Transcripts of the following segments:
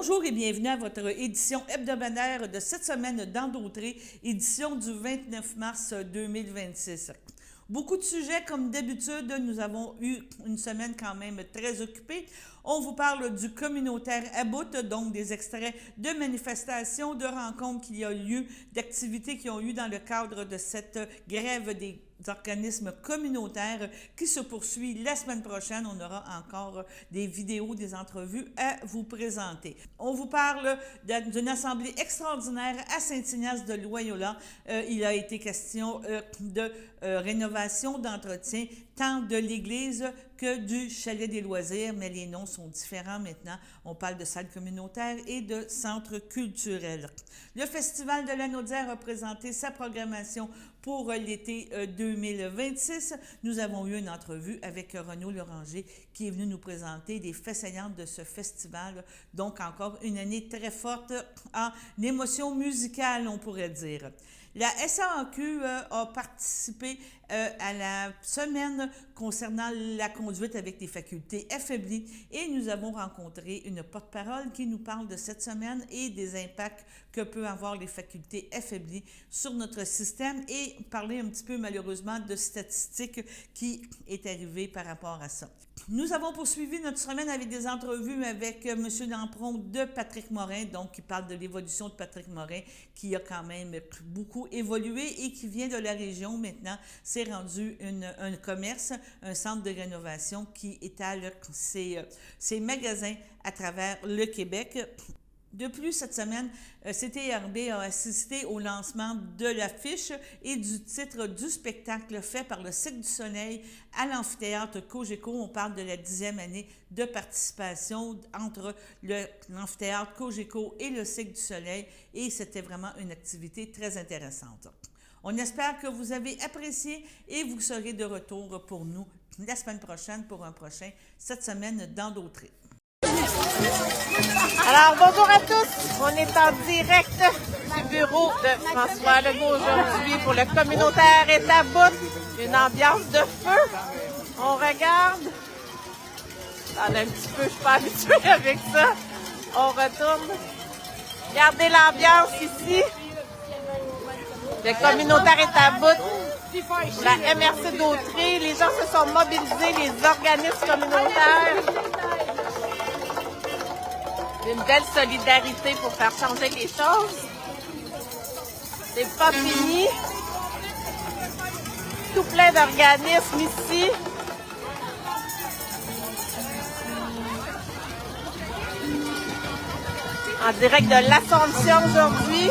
Bonjour et bienvenue à votre édition hebdomadaire de cette semaine d'Endautré, édition du 29 mars 2026. Beaucoup de sujets, comme d'habitude, nous avons eu une semaine quand même très occupée. On vous parle du communautaire à bout, donc des extraits de manifestations, de rencontres qu'il y a lieu, d'activités qui ont eu dans le cadre de cette grève des organismes communautaires qui se poursuit la semaine prochaine. On aura encore des vidéos, des entrevues à vous présenter. On vous parle d'une assemblée extraordinaire à Saint-Ignace de Loyola. Il a été question de rénovation, d'entretien, tant de l'église que du chalet des loisirs, mais les noms sont différents maintenant. On parle de salles communautaires et de centres culturels. Le Festival de la Naudière a présenté sa programmation pour l'été 2026. Nous avons eu une entrevue avec Renaud Loranger qui est venu nous présenter des faits saillants de ce festival. Donc encore une année très forte en émotion musicale, on pourrait dire. La SAAQ a participé à la semaine concernant la conduite avec des facultés affaiblies et nous avons rencontré une porte-parole qui nous parle de cette semaine et des impacts que peuvent avoir les facultés affaiblies sur notre système et parler un petit peu malheureusement de statistiques qui est arrivée par rapport à ça. Nous avons poursuivi notre semaine avec des entrevues avec M. Lampron de Patrick Morin, donc qui parle de l'évolution de Patrick Morin, qui a quand même beaucoup évolué et qui vient de la région maintenant. C'est rendu un commerce, un centre de rénovation qui étale ses magasins à travers le Québec. De plus, cette semaine, CTRB a assisté au lancement de l'affiche et du titre du spectacle fait par le Cirque du Soleil à l'amphithéâtre Cogeco. On parle de la 10e année de participation entre l'amphithéâtre Cogeco et le Cirque du Soleil et c'était vraiment une activité très intéressante. On espère que vous avez apprécié et vous serez de retour pour nous la semaine prochaine pour un prochain Cette semaine d'Endautré. Alors, bonjour à tous. On est en direct du bureau de François Legault aujourd'hui pour le communautaire est à bout. Une ambiance de feu. On regarde. Attendez un petit peu, je suis pas habituée avec ça. On retourne. Regardez l'ambiance ici. Le communautaire est à bout. La MRC d'Autré, les gens se sont mobilisés, les organismes communautaires. Une belle solidarité pour faire changer les choses. C'est pas fini. Tout plein d'organismes ici. En direct de l'Assomption aujourd'hui.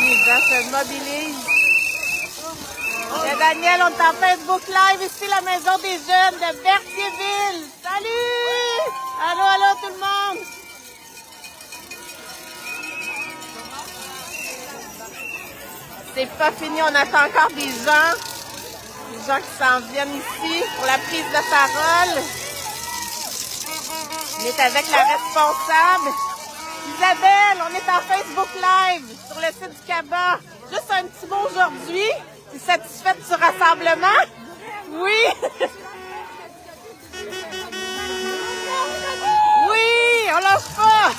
Les gens se mobilisent. Et Daniel, on est en Facebook Live, ici la Maison des Jeunes de Berthierville. Salut! Allô, allô tout le monde! C'est pas fini, on attend encore des gens qui s'en viennent ici pour la prise de parole. On est avec la responsable. Isabelle, on est en Facebook Live sur le site du CABA. Juste un petit mot aujourd'hui. Tu es satisfaite du rassemblement? Oui! Oui! On lâche pas!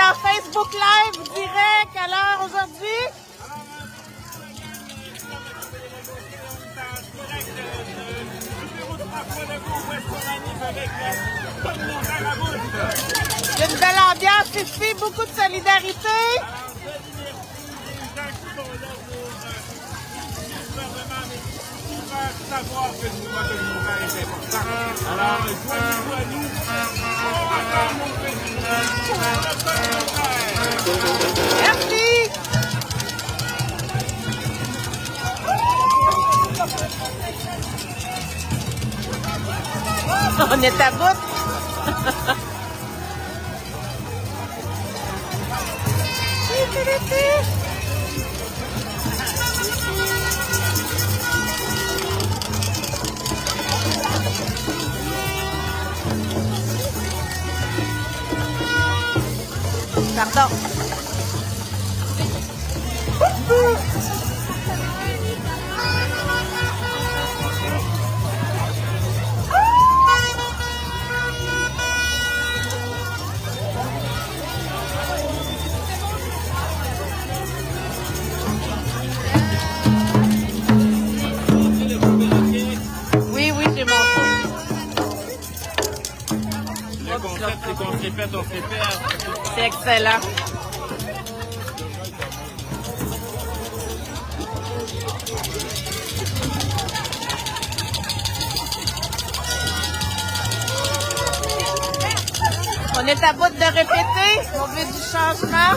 En Facebook Live, direct, à l'heure aujourd'hui. Il y a une belle ambiance ici, beaucoup de solidarité. Savoir que le mouvement communautaire est important. Alors, joignez-vous à nous. Merci. On est à bout. Pardon. Oui, oui, j'ai mon tour. Le concept, c'est qu'on se répète, on se répète. C'est excellent. On est à bout de répéter. On veut du changement.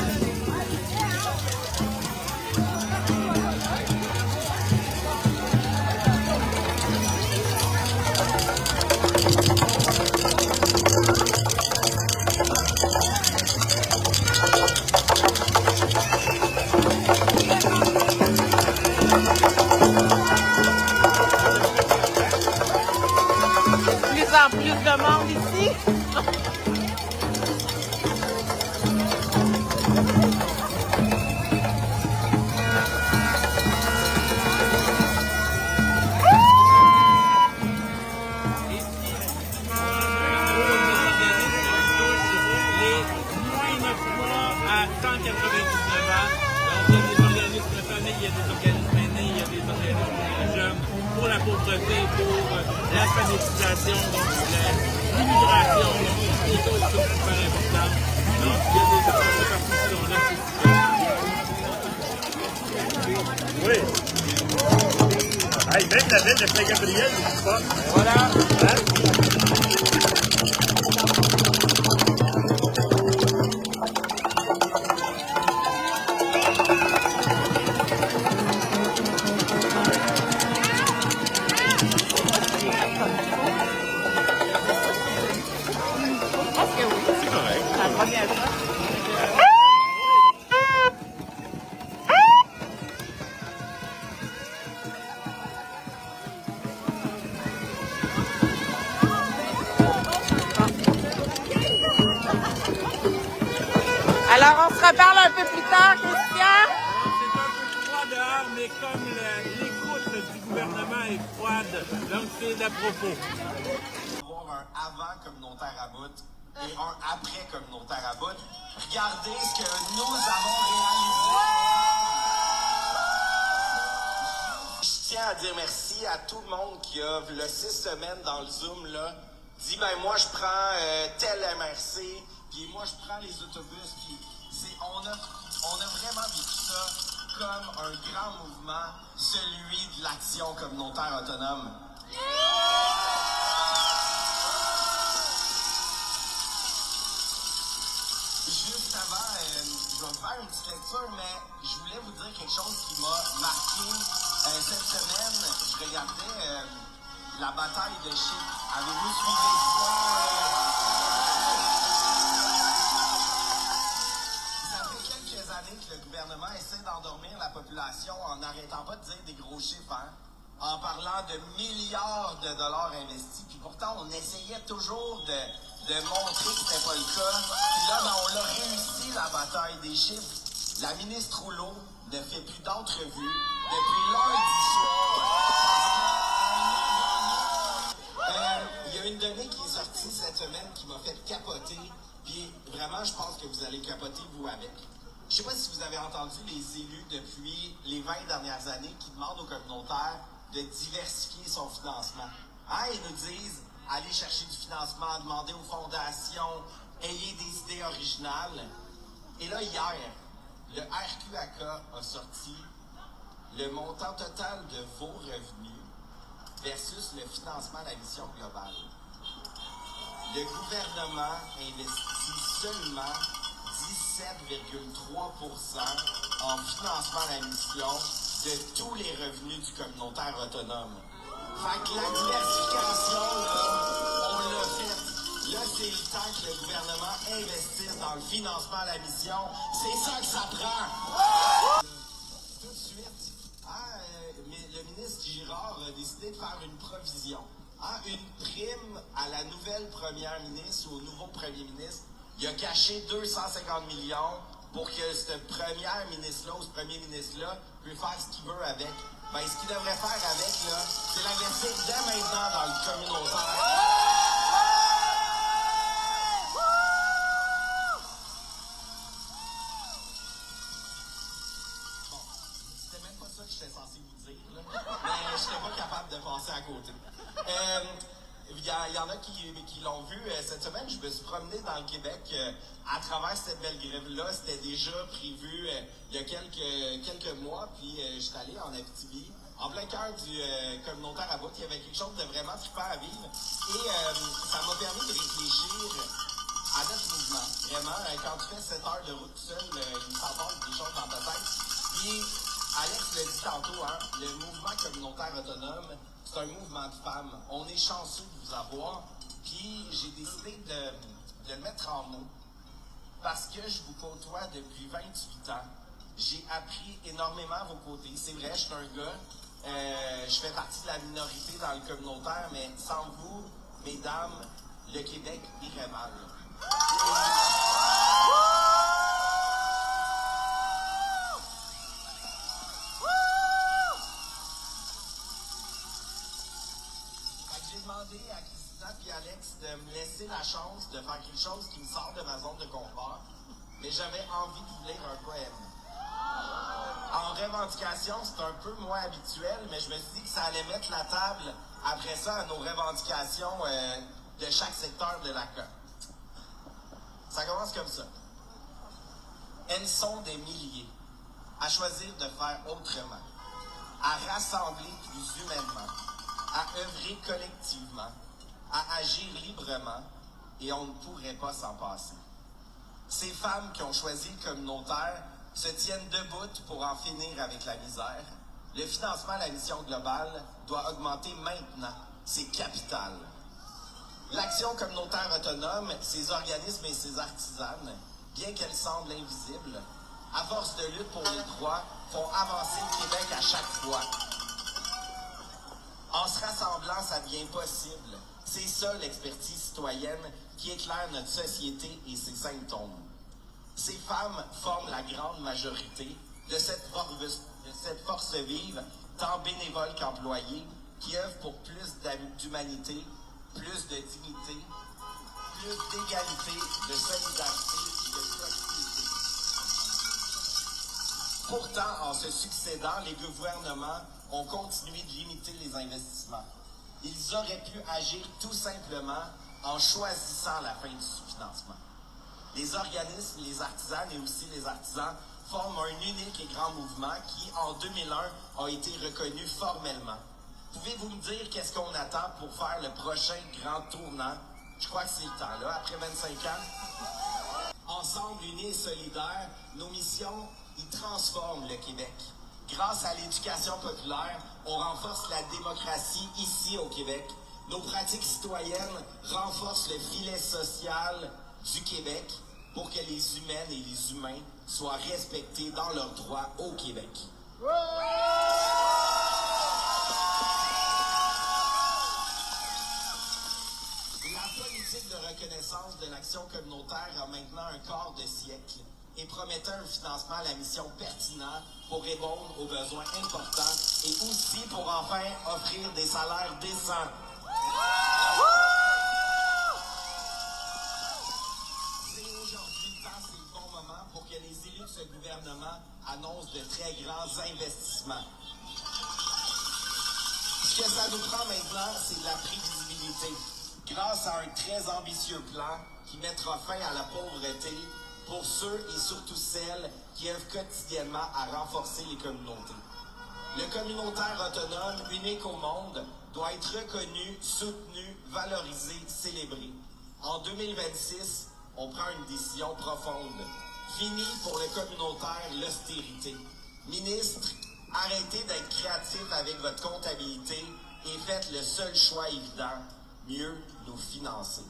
De plus en plus de monde ici. À 199 ans. Donc, il y a des organismes familles, il y a des organismes aînés, il y a des organismes jeunes pour la pauvreté, pour l'alphabétisation, donc l'immigration, qui est aussi super important. Donc, il y a des parties qui sont là. Oui. Hey, même la ville de Saint-Gabriel, c'est pas. Voilà. Alors, on se reparle un peu plus tard, Christian. C'est un peu froid dehors, mais comme l'écoute du gouvernement est froide, donc c'est à propos. Avoir un avant communautaire à bout et un après communautaire à bout. Regardez ce que nous avons réalisé. Je tiens à dire merci à tout le monde qui a, le 6 semaines dans le Zoom, là, dit, ben moi je prends tel MRC, puis moi je prends les autobus, puis on a vraiment vécu ça comme un grand mouvement, celui de l'action communautaire autonome. Juste avant, je vais faire une petite lecture, mais je voulais vous dire quelque chose qui m'a marqué cette semaine. Je regardais la bataille de Chypre. Avez-vous suivi ça? Ça fait quelques années que le gouvernement essaie d'endormir la population en n'arrêtant pas de dire des gros chiffres, hein? En parlant de milliards de dollars investis. Puis pourtant, on essayait toujours de montrer que c'était pas le cas. Puis là, ben, on a réussi la bataille des chiffres. La ministre Rouleau ne fait plus d'entrevues depuis lundi soir. Il y a une donnée qui est sortie cette semaine qui m'a fait capoter. Puis vraiment, je pense que vous allez capoter, vous, avec. Je sais pas si vous avez entendu les élus depuis les 20 dernières années qui demandent aux communautaires de diversifier son financement. Hein, ils nous disent, allez chercher du financement, demandez aux fondations, ayez des idées originales. Et là, hier, le RQAK a sorti le montant total de vos revenus versus le financement de la mission globale. Le gouvernement investit seulement 17,3% en financement de la mission de tous les revenus du communautaire autonome. Fait que la diversification, là, on l'a fait. Là, c'est le temps que le gouvernement investisse dans le financement à la mission. C'est ça que ça prend. Tout de suite, le ministre Girard a décidé de faire une provision. Une prime à la nouvelle première ministre ou au nouveau premier ministre. Il a caché 250 millions pour que cette première ministre-là ou ce premier ministre-là puisse faire ce qu'il veut avec. Ben, ce qu'il devrait faire avec, là, c'est l'investir dès maintenant dans le communautaire. Bon, c'était même pas ça que j'étais censé vous dire, là. Mais j'étais pas capable de passer à côté. Il y en a qui l'ont vu. Cette semaine, je me suis promené dans le Québec à travers cette belle grève-là. C'était déjà prévu il y a quelques mois. Puis j'étais allé en Abitibi, en plein cœur du communautaire à bout. Il y avait quelque chose de vraiment trippant à vivre. Et ça m'a permis de réfléchir à notre mouvement. Vraiment, quand tu fais 7 heures de route tout seul, il s'en passe des choses dans ta tête. Puis Alex l'a dit tantôt, le mouvement communautaire autonome, c'est un mouvement de femmes. On est chanceux de vous avoir. Puis j'ai décidé de le mettre en mots parce que je vous côtoie depuis 28 ans. J'ai appris énormément à vos côtés. C'est vrai, je suis un gars. Je fais partie de la minorité dans le communautaire, mais sans vous, mesdames, le Québec irait mal. J'ai demandé à Christina et Alex de me laisser la chance de faire quelque chose qui me sort de ma zone de confort, mais j'avais envie de vous lire un poème. En revendication, c'est un peu moins habituel, mais je me suis dit que ça allait mettre la table après ça à nos revendications de chaque secteur de la COP. Ça commence comme ça. Elles sont des milliers à choisir de faire autrement, à rassembler plus humainement, à œuvrer collectivement, à agir librement, et on ne pourrait pas s'en passer. Ces femmes qui ont choisi le communautaire se tiennent debout pour en finir avec la misère. Le financement à la mission globale doit augmenter maintenant. C'est capital. L'action communautaire autonome, ses organismes et ses artisanes, bien qu'elles semblent invisibles, à force de lutte pour les droits, font avancer le Québec à chaque fois. En se rassemblant, ça devient possible. C'est ça l'expertise citoyenne qui éclaire notre société et ses symptômes. Ces femmes forment la grande majorité de cette force vive, tant bénévole qu'employée, qui œuvre pour plus d'humanité, plus de dignité, plus d'égalité, de solidarité et de proximité. Pourtant, en se succédant, les gouvernements ont continué de limiter les investissements. Ils auraient pu agir tout simplement en choisissant la fin du sous-financement. Les organismes, les artisans et aussi les artisans forment un unique et grand mouvement qui, en 2001, a été reconnu formellement. Pouvez-vous me dire qu'est-ce qu'on attend pour faire le prochain grand tournant? Je crois que c'est le temps, là, après 25 ans. Ensemble, unis et solidaires, nos missions, ils transforment le Québec. Grâce à l'éducation populaire, on renforce la démocratie ici au Québec. Nos pratiques citoyennes renforcent le filet social du Québec pour que les humaines et les humains soient respectés dans leurs droits au Québec. La politique de reconnaissance de l'action communautaire a maintenant un quart de siècle et promettait un financement à la mission pertinent pour répondre aux besoins importants et aussi pour enfin offrir des salaires décents. Pour que les élus de ce gouvernement annoncent de très grands investissements. Ce que ça nous prend maintenant, c'est de la prévisibilité. Grâce à un très ambitieux plan qui mettra fin à la pauvreté pour ceux et surtout celles qui œuvrent quotidiennement à renforcer les communautés. Le communautaire autonome, unique au monde, doit être reconnu, soutenu, valorisé, célébré. En 2026, on prend une décision profonde. Fini pour le communautaire l'austérité. Ministre, arrêtez d'être créatif avec votre comptabilité et faites le seul choix évident, mieux nous financer.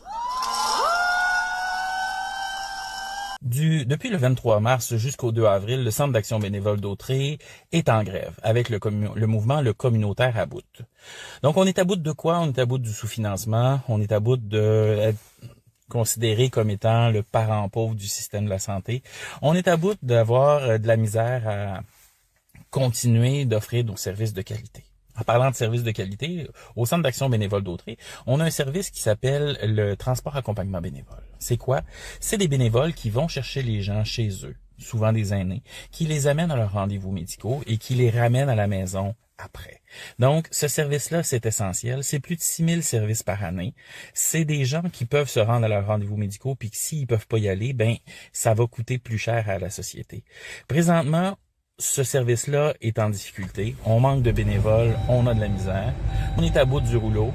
Depuis le 23 mars jusqu'au 2 avril, le Centre d'action bénévole d'Autrey est en grève avec le mouvement Le Communautaire à bout. Donc, on est à bout de quoi? On est à bout du sous-financement. On est à bout d'être considéré comme étant le parent pauvre du système de la santé. On est à bout d'avoir de la misère à continuer d'offrir nos services de qualité. En parlant de services de qualité, au Centre d'action bénévole d'Autrey, on a un service qui s'appelle le transport accompagnement bénévole. C'est quoi? C'est des bénévoles qui vont chercher les gens chez eux, souvent des aînés, qui les amènent à leurs rendez-vous médicaux et qui les ramènent à la maison après. Donc, ce service-là, c'est essentiel. C'est plus de 6000 services par année. C'est des gens qui peuvent se rendre à leurs rendez-vous médicaux puis que s'ils peuvent pas y aller, ben, ça va coûter plus cher à la société. Présentement, ce service-là est en difficulté. On manque de bénévoles, on a de la misère. On est à bout du rouleau.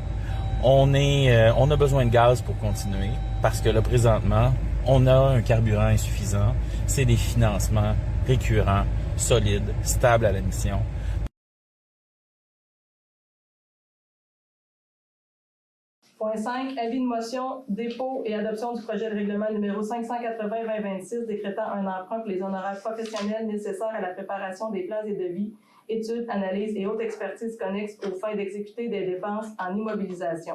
On a besoin de gaz pour continuer parce que là, présentement, on a un carburant insuffisant. C'est des financements récurrents, solides, stables à la mission. Point 5, avis de motion, dépôt et adoption du projet de règlement numéro 580-2026 décrétant un emprunt pour les honoraires professionnels nécessaires à la préparation des plans et devis, études, analyses et autres expertises connexes aux fins d'exécuter des dépenses en immobilisation.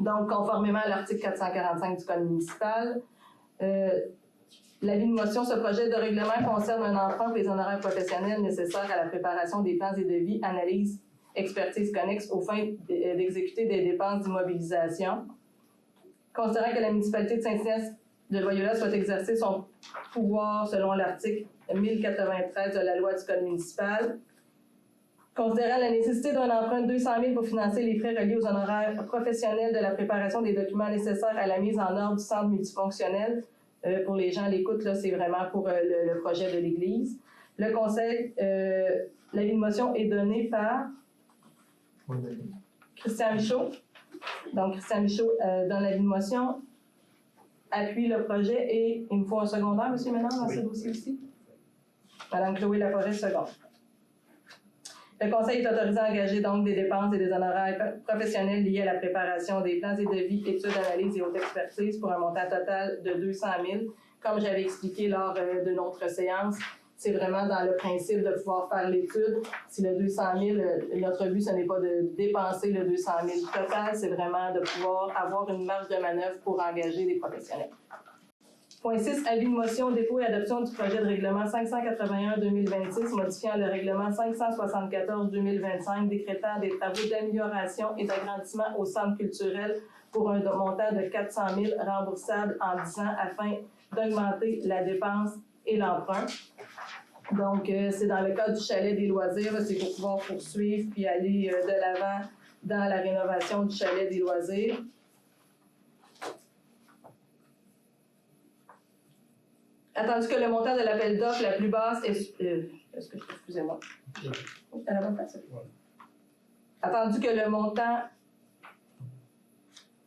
Donc, conformément à l'article 445 du Code municipal, l'avis de motion, ce projet de règlement concerne un emprunt pour les honoraires professionnels nécessaires à la préparation des plans et devis, analyses, expertise connexe aux fins d'exécuter des dépenses d'immobilisation. Considérant que la municipalité de Saint-Ignace de Loyola souhaite exercer son pouvoir selon l'article 1093 de la loi du Code municipal. Considérant la nécessité d'un emprunt de 200 000 pour financer les frais reliés aux honoraires professionnels de la préparation des documents nécessaires à la mise en ordre du centre multifonctionnel. Pour les gens à l'écoute, là, c'est vraiment pour le projet de l'Église. Le conseil, l'avis de motion est donné par Christian Michaud. Donc, Christian Michaud donne l'avis de motion, appuie le projet et il me faut un secondaire, M. Ménard, dans ce dossier aussi. Madame Chloé Laforêt, seconde. Le Conseil est autorisé à engager donc des dépenses et des honoraires professionnels liés à la préparation des plans et devis, études, analyses et haute expertise pour un montant total de 200 000. Comme j'avais expliqué lors de notre séance, c'est vraiment dans le principe de pouvoir faire l'étude. Si le 200 000, notre but, ce n'est pas de dépenser le 200 000 total, c'est vraiment de pouvoir avoir une marge de manœuvre pour engager des professionnels. Point 6, avis de motion, dépôt et adoption du projet de règlement 581-2026, modifiant le règlement 574-2025, décrétant des travaux d'amélioration et d'agrandissement au centre culturel pour un montant de 400 000 remboursables en 10 ans afin d'augmenter la dépense et l'emprunt. Donc, c'est dans le cadre du chalet des loisirs, c'est pour pouvoir poursuivre puis aller de l'avant dans la rénovation du chalet des loisirs. Attendu que le montant de l'appel d'offres la plus basse est... excusez-moi. À la bonne place. Attendu que le montant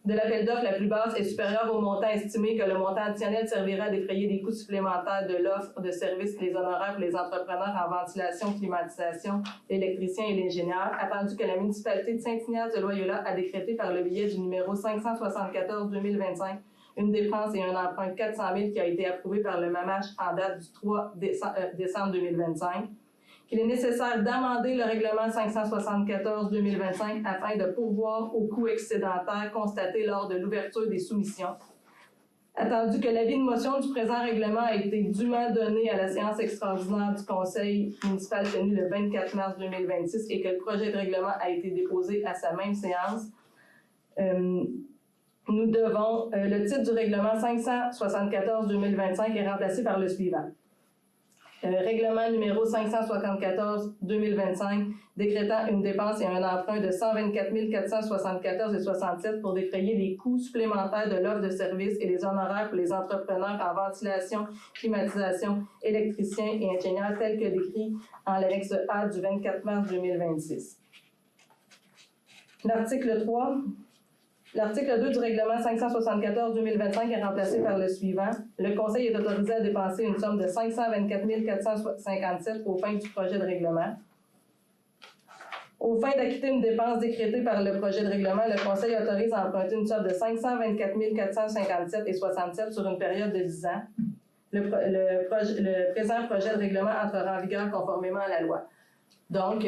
de l'appel d'offres la plus basse est supérieur au montant estimé, que le montant additionnel servira à défrayer des coûts supplémentaires de l'offre de services et les honoraires pour les entrepreneurs en ventilation, climatisation, l'électricien et l'ingénieur. Attendu que la municipalité de Saint-Ignace de Loyola a décrété par le biais du numéro 574-2025 une dépense et un emprunt de 400 000 qui a été approuvé par le MAMACH en date du 3 décembre 2025, qu'il est nécessaire d'amender le règlement 574-2025 afin de pourvoir aux coûts excédentaires constatés lors de l'ouverture des soumissions. Attendu que l'avis de motion du présent règlement a été dûment donné à la séance extraordinaire du Conseil municipal tenue le 24 mars 2026 et que le projet de règlement a été déposé à sa même séance, nous devons, le titre du règlement 574-2025 est remplacé par le suivant. Règlement numéro 574-2025 décrétant une dépense et un emprunt de 124 474,67 pour défrayer les coûts supplémentaires de l'offre de services et les honoraires pour les entrepreneurs en ventilation, climatisation, électriciens et ingénieurs tels que décrits en l'annexe A du 24 mars 2026. L'article 3. L'article 2 du règlement 574-2025 est remplacé par le suivant. Le Conseil est autorisé à dépenser une somme de 524 457 aux fins du projet de règlement. Aux fins d'acquitter une dépense décrétée par le projet de règlement, le Conseil autorise à emprunter une somme de 524 457,67 sur une période de 10 ans. Le présent projet de règlement entrera en vigueur conformément à la loi. Donc,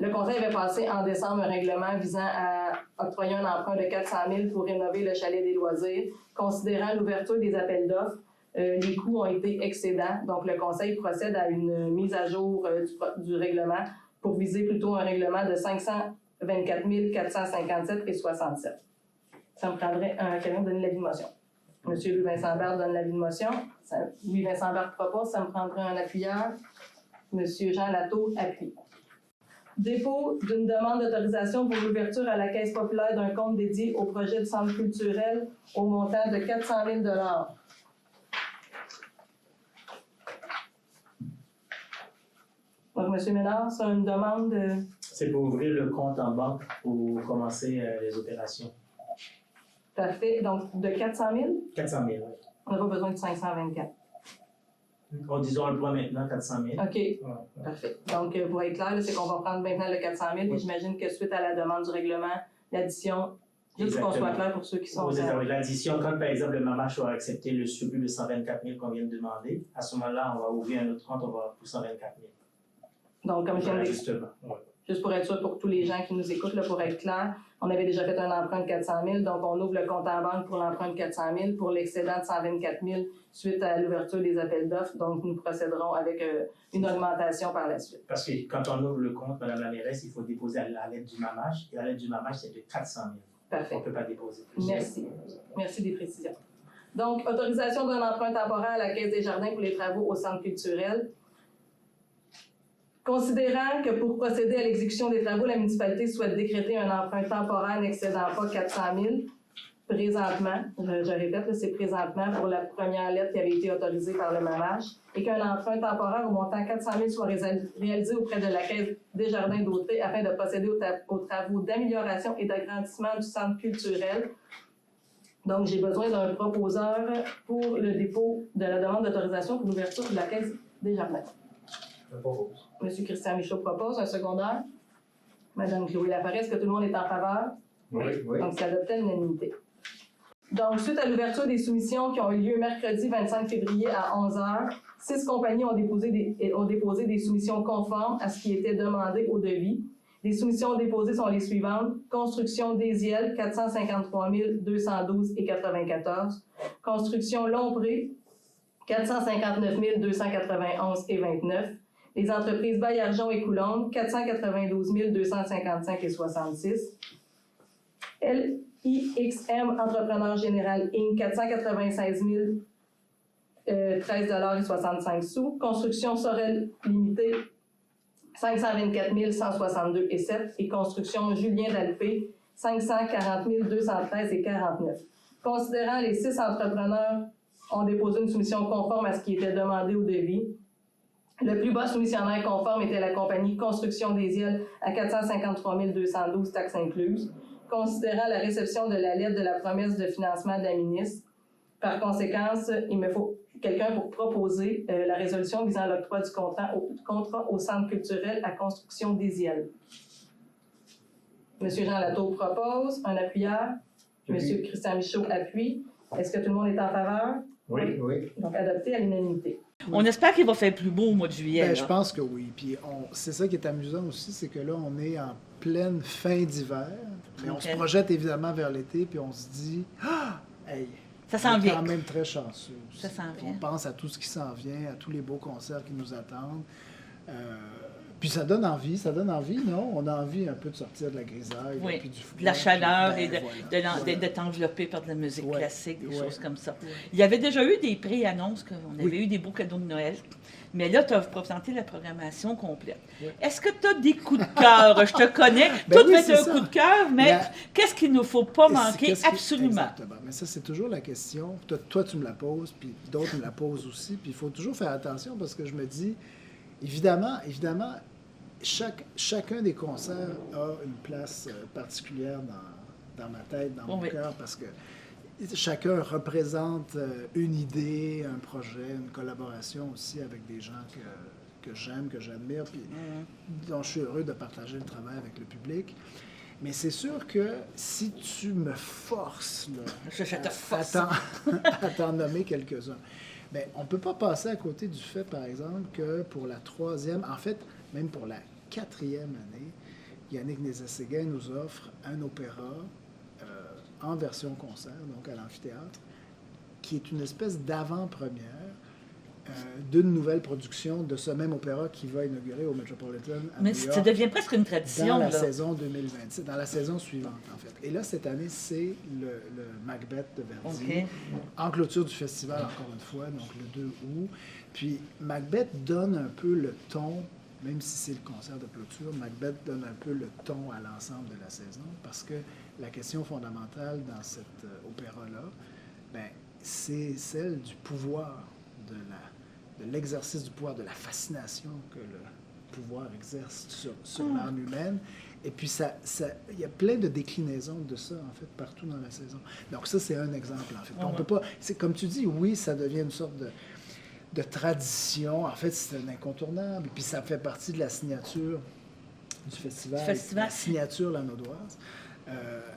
le Conseil avait passé en décembre un règlement visant à octroyer un emprunt de 400 000 pour rénover le chalet des loisirs. Considérant l'ouverture des appels d'offres, les coûts ont été excédents. Donc, le Conseil procède à une mise à jour du règlement pour viser plutôt un règlement de 524 457,67. Ça me prendrait quelqu'un donner l'avis de motion. M. Louis-Vincent Bard donne l'avis de motion. Louis-Vincent Bard propose, ça me prendrait un appuyeur. M. Jean Latour appuie. Dépôt d'une demande d'autorisation pour l'ouverture à la Caisse populaire d'un compte dédié au projet de centre culturel au montant de 400 000 $. Donc, M. Ménard, c'est une demande de... C'est pour ouvrir le compte en banque pour commencer les opérations. Parfait. Donc, de 400 000? 400 000, oui. On n'a pas besoin de 524. Disons le point maintenant, 400 000. OK. Ouais. Parfait. Donc, pour être clair, là, c'est qu'on va prendre maintenant le 400 000, puis j'imagine que suite à la demande du règlement, l'addition, juste pour qu'on soit clair pour ceux qui sont... L'addition, quand par exemple le MAMACH aura accepté le surplus de 124 000 qu'on vient de demander, à ce moment-là, on va ouvrir un autre compte, on va pour 124 000. Donc, comme je viens Justement. Ouais. juste pour être sûr pour tous les gens qui nous écoutent, là, pour être clair, on avait déjà fait un emprunt de 400 000, donc on ouvre le compte en banque pour l'emprunt de 400 000, pour l'excédent de 124 000 suite à l'ouverture des appels d'offres. Donc, nous procéderons avec une augmentation par la suite. Parce que quand on ouvre le compte, Mme la mairesse, il faut déposer à l'aide du MAMACH, et la lettre du MAMACH, c'est de 400 000. Parfait. On ne peut pas déposer plus. Merci. Merci des précisions. Donc, autorisation d'un emprunt temporaire à la Caisse des Jardins pour les travaux au centre culturel. Considérant que pour procéder à l'exécution des travaux, la municipalité souhaite décréter un emprunt temporaire n'excédant pas 400 000 présentement, je répète, là, c'est présentement pour la première lettre qui avait été autorisée par le MAMACH, et qu'un emprunt temporaire au montant 400 000 soit réalisé auprès de la Caisse des Jardins d'Autrey afin de procéder aux travaux d'amélioration et d'agrandissement du centre culturel. Donc, j'ai besoin d'un proposeur pour le dépôt de la demande d'autorisation pour l'ouverture de la Caisse des Jardins. Je propose. M. Christian Michaud propose un secondaire. Mme Chloé Laforêt, est-ce que tout le monde est en faveur? Oui. Donc, c'est adopté à l'unanimité. Donc, suite à l'ouverture des soumissions qui ont eu lieu mercredi 25 février à 11h, 6 compagnies ont déposé des soumissions conformes à ce qui était demandé au devis. Les soumissions déposées sont les suivantes. Construction Désiel, 453 212,94. Construction Lompré, 459 291,29. Les entreprises Baillargeon et Coulombe, 492 255,66. LIXM Entrepreneur Général Inc., 496 13,65 $. Construction Sorel Limité, 524 162,7. Et Construction Julien Dalpé, 540 213,49. Considérant les 6 entrepreneurs ont déposé une soumission conforme à ce qui était demandé au devis, le plus bas soumissionnaire conforme était la compagnie Construction Désiel à 453 212, taxes incluses. Considérant la réception de la lettre de la promesse de financement de la ministre, par conséquent, il me faut quelqu'un pour proposer la résolution visant l'octroi du contrat au centre culturel à Construction Désiel. M. Jean Latour propose, un appuyeur. M. Christian Michaud appuie. Est-ce que tout le monde est en faveur? Oui. Donc, adopté à l'unanimité. On espère qu'il va faire plus beau au mois de juillet. Ben, là. je pense que oui. Puis c'est ça qui est amusant aussi, c'est que là, on est en pleine fin d'hiver. Et on se projette évidemment vers l'été, puis on se dit, hey, Ça s'en on est vient. quand même très chanceux. Ça s'en vient. On pense à tout ce qui s'en vient, à tous les beaux concerts qui nous attendent. Puis ça donne envie, non? On a envie un peu de sortir de la grisaille, Oui, puis du froid. de la chaleur puis, et voilà. d'être enveloppé par de la musique Ouais, classique, des ouais. choses comme ça. Il y avait déjà eu des pré-annonces, qu'on avait eu des beaux cadeaux de Noël, mais là, tu as présenté la programmation complète. Ouais. Est-ce que tu as des coups de cœur? Je te connais, Ben tout oui, va c'est être un ça. coup de cœur, mais La- qu'est-ce qu'il ne faut pas manquer? Qu'est-ce qui- Absolument. Exactement. Mais ça, c'est toujours la question. Toi, tu me la poses, puis d'autres me la posent aussi. Puis il faut toujours faire attention parce que je me dis, évidemment, chacun des concerts a une place particulière dans ma tête, dans mon Oui. cœur, parce que chacun représente une idée, un projet, une collaboration aussi avec des gens que que j'aime, que j'admire, puis dont je suis heureux de partager le travail avec le public. Mais c'est sûr que si tu me forces à t'en nommer quelques-uns, bien, on ne peut pas passer à côté du fait, par exemple, que pour la 3e, en fait, même pour la 4e année, Yannick Nézet-Séguin nous offre un opéra en version concert, donc à l'amphithéâtre, qui est une espèce d'avant-première d'une nouvelle production de ce même opéra qui va inaugurer au Metropolitan à Mais New York ça devient presque une tradition. dans la là. saison 2026, dans la saison suivante, en fait. Et là, cette année, c'est le Macbeth de Verdi, en clôture du festival, encore une fois, donc le 2 août. Puis Macbeth donne un peu le ton, même si c'est le concert de clôture, Macbeth donne un peu le ton à l'ensemble de la saison, parce que la question fondamentale dans cet opéra-là, ben, c'est celle du pouvoir, de l'exercice du pouvoir, de la fascination que le pouvoir exerce sur l'âme humaine. Et puis, il y a plein de déclinaisons de ça, en fait, partout dans la saison. Donc ça, c'est un exemple, en fait. On peut pas... C'est comme tu dis, oui, ça devient une sorte de tradition. En fait, c'est un incontournable. Et puis, ça fait partie de la signature du festival. La signature lanaudoise.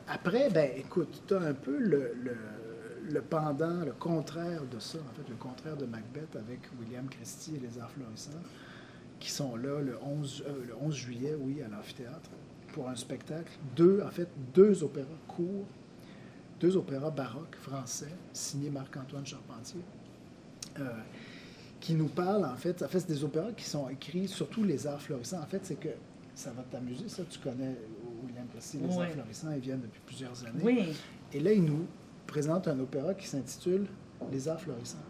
Après, ben écoute, tu as un peu le pendant, le contraire de ça, en fait, le contraire de Macbeth avec William Christie et les Arts florissants, qui sont là le 11 juillet, oui, à l'amphithéâtre, pour un spectacle. Deux opéras courts, 2 opéras baroques français, signés Marc-Antoine Charpentier, qui nous parlent, en fait, c'est des opéras qui sont écrits, surtout les Arts florissants. En fait, c'est que, ça va t'amuser, ça, tu connais William Christie, les Arts florissants, ils viennent depuis plusieurs années. Oui. Et là, ils nous présentent un opéra qui s'intitule Les Arts florissants.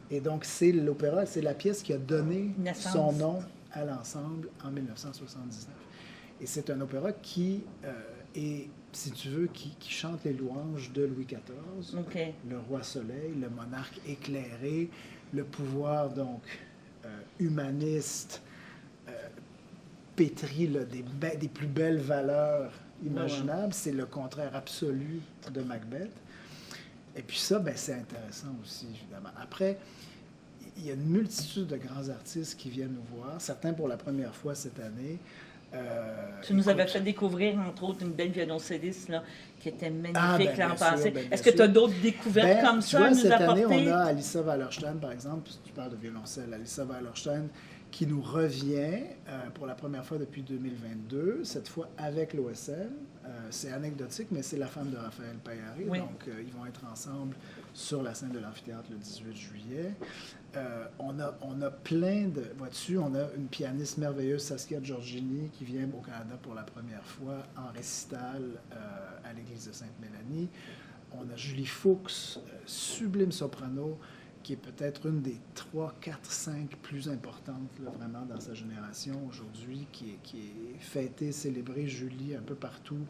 Et donc, c'est l'opéra, c'est la pièce qui a donné son nom à l'ensemble en 1979. Et c'est un opéra qui est, si tu veux, qui chante les louanges de Louis XIV, le roi soleil, le monarque éclairé, le pouvoir, donc, humaniste, pétri là, des plus belles valeurs imaginables. C'est le contraire absolu de Macbeth. Et puis ça, ben, c'est intéressant aussi, évidemment. Après, il y a une multitude de grands artistes qui viennent nous voir, certains pour la première fois cette année. Tu nous avais fait découvrir, entre autres, une belle violoncelliste là, qui était magnifique l'an passé. Est-ce que tu as d'autres découvertes comme ça à nous cette apporter? Année, on a Alissa Wallerstein, par exemple, tu parles de violoncelle, Alissa Wallerstein, qui nous revient pour la première fois depuis 2022, cette fois avec l'OSM. C'est anecdotique, mais c'est la femme de Raphaël Paillari. Oui. Donc, ils vont être ensemble sur la scène de l'amphithéâtre le 18 juillet. On a plein de... Vois-tu, on a une pianiste merveilleuse, Saskia Giorgini, qui vient au Canada pour la première fois en récital à l'église de Sainte-Mélanie. On a Julie Fuchs, sublime soprano, qui est peut-être une des 3, 4, 5 plus importantes, là, vraiment, dans sa génération aujourd'hui, qui est fêtée, célébrée, Julie, un peu partout,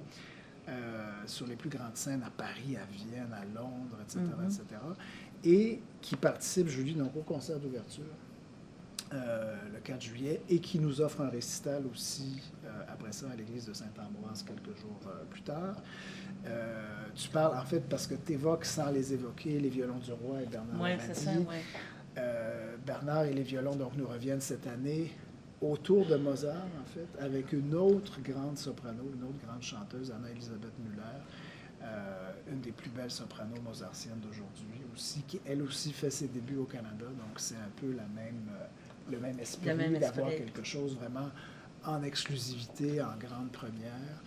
sur les plus grandes scènes, à Paris, à Vienne, à Londres, etc., etc., et qui participe, Julie, donc, au concert d'ouverture, le 4 juillet, et qui nous offre un récital aussi, après ça, à l'église de Saint-Ambroise, quelques jours plus tard. Tu parles, en fait, parce que tu évoques, sans les évoquer, les violons du roi et Bernard Labadie. Oui, c'est ça, oui. Bernard et les violons, donc, nous reviennent cette année autour de Mozart, en fait, avec une autre grande soprano, une autre grande chanteuse, Anna-Elisabeth Müller, une des plus belles sopranos mozartiennes d'aujourd'hui aussi, qui, elle aussi, fait ses débuts au Canada. Donc, c'est un peu le même esprit d'avoir quelque chose vraiment en exclusivité, en grande première.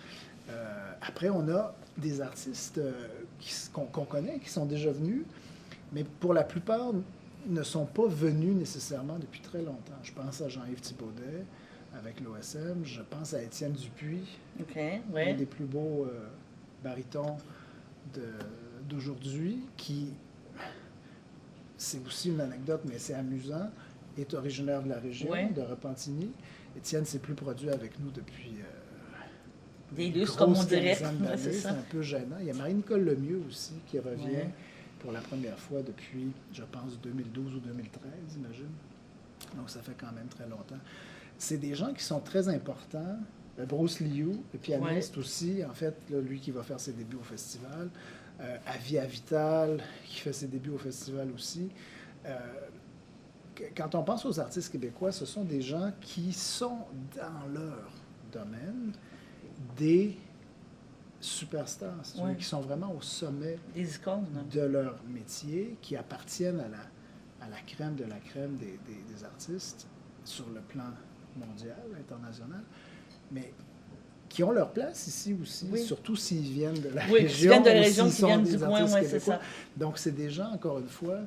Après, on a des artistes qu'on connaît, qui sont déjà venus, mais pour la plupart ne sont pas venus nécessairement depuis très longtemps. Je pense à Jean-Yves Thibaudet avec l'OSM, je pense à Étienne Dupuis, un des plus beaux barytons d'aujourd'hui, qui, c'est aussi une anecdote, mais c'est amusant, est originaire de la région, de Repentigny. Étienne s'est plus produit avec nous depuis... des lustres, comme on dirait. C'est un peu gênant. Il y a Marie-Nicole Lemieux aussi, qui revient pour la première fois depuis, je pense, 2012 ou 2013, j'imagine. Donc, ça fait quand même très longtemps. C'est des gens qui sont très importants. Bruce Liu, le pianiste aussi, en fait, là, lui qui va faire ses débuts au festival. Avia Vital, qui fait ses débuts au festival aussi. quand on pense aux artistes québécois, ce sont des gens qui sont dans leur domaine des superstars, si tu veux, qui sont vraiment au sommet des icônes, de leur métier, qui appartiennent à la crème de la crème des artistes sur le plan mondial, international, mais qui ont leur place ici aussi, surtout s'ils viennent de la région. S'ils viennent de la région, s'ils s'ils viennent sont du coin, c'est ça. Donc, c'est des gens, encore une fois,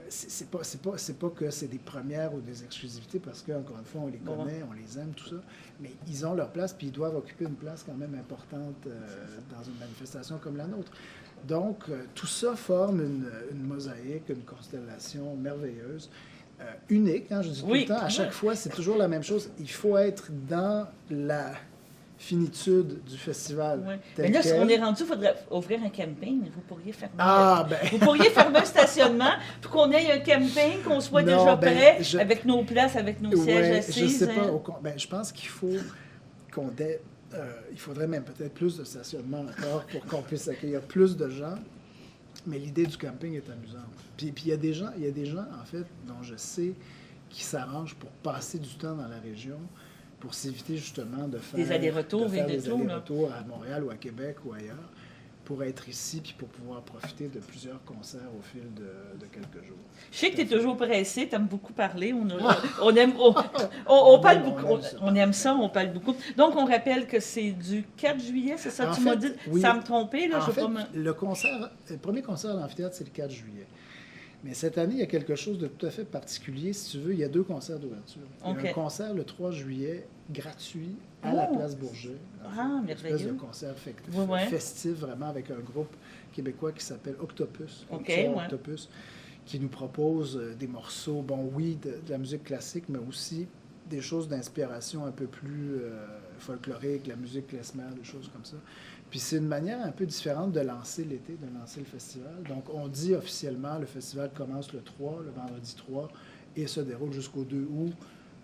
c'est pas que c'est des premières ou des exclusivités, parce qu'encore une fois, on les connaît, on les aime, tout ça, mais ils ont leur place, puis ils doivent occuper une place quand même importante dans une manifestation comme la nôtre. Donc, tout ça forme une mosaïque, une constellation merveilleuse, unique, hein, je dis tout le temps, à chaque fois, c'est toujours la même chose. Il faut être dans la finitude du festival. Mais là, si on est rendu, il faudrait ouvrir un camping. Vous pourriez fermer, vous pourriez fermer un stationnement, puis qu'on ait un camping, qu'on soit déjà prêt, avec nos places, avec nos sièges assis. Je ne sais pas. Je pense qu'il faut il faudrait même peut-être plus de stationnement encore pour qu'on puisse accueillir plus de gens. Mais l'idée du camping est amusante. Puis il y a des gens, en fait, dont je sais qui s'arrangent pour passer du temps dans la région, pour s'éviter justement de faire des allers-retours à Montréal ou à Québec ou ailleurs, pour être ici puis pour pouvoir profiter de plusieurs concerts au fil de quelques jours. Je sais que tu es toujours pressé, tu aimes beaucoup parler, on parle beaucoup, on aime ça, on parle beaucoup. Donc, on rappelle que c'est du 4 juillet, c'est ça? Tu m'as dit, ça me trompait, là? Le premier concert à l'amphithéâtre, c'est le 4 juillet. Mais cette année, il y a quelque chose de tout à fait particulier. Si tu veux, il y a 2 concerts d'ouverture. Il y a un concert le 3 juillet, gratuit, à la Place Bourget. Merveilleux. Une espèce de concert festif, vraiment, avec un groupe québécois qui s'appelle Octopus. Octopus, qui nous propose des morceaux, de la musique classique, mais aussi des choses d'inspiration un peu plus folklorique, la musique klezmer, des choses comme ça. Puis c'est une manière un peu différente de lancer l'été, de lancer le festival. Donc on dit officiellement, le festival commence le 3, le vendredi 3, et se déroule jusqu'au 2 août.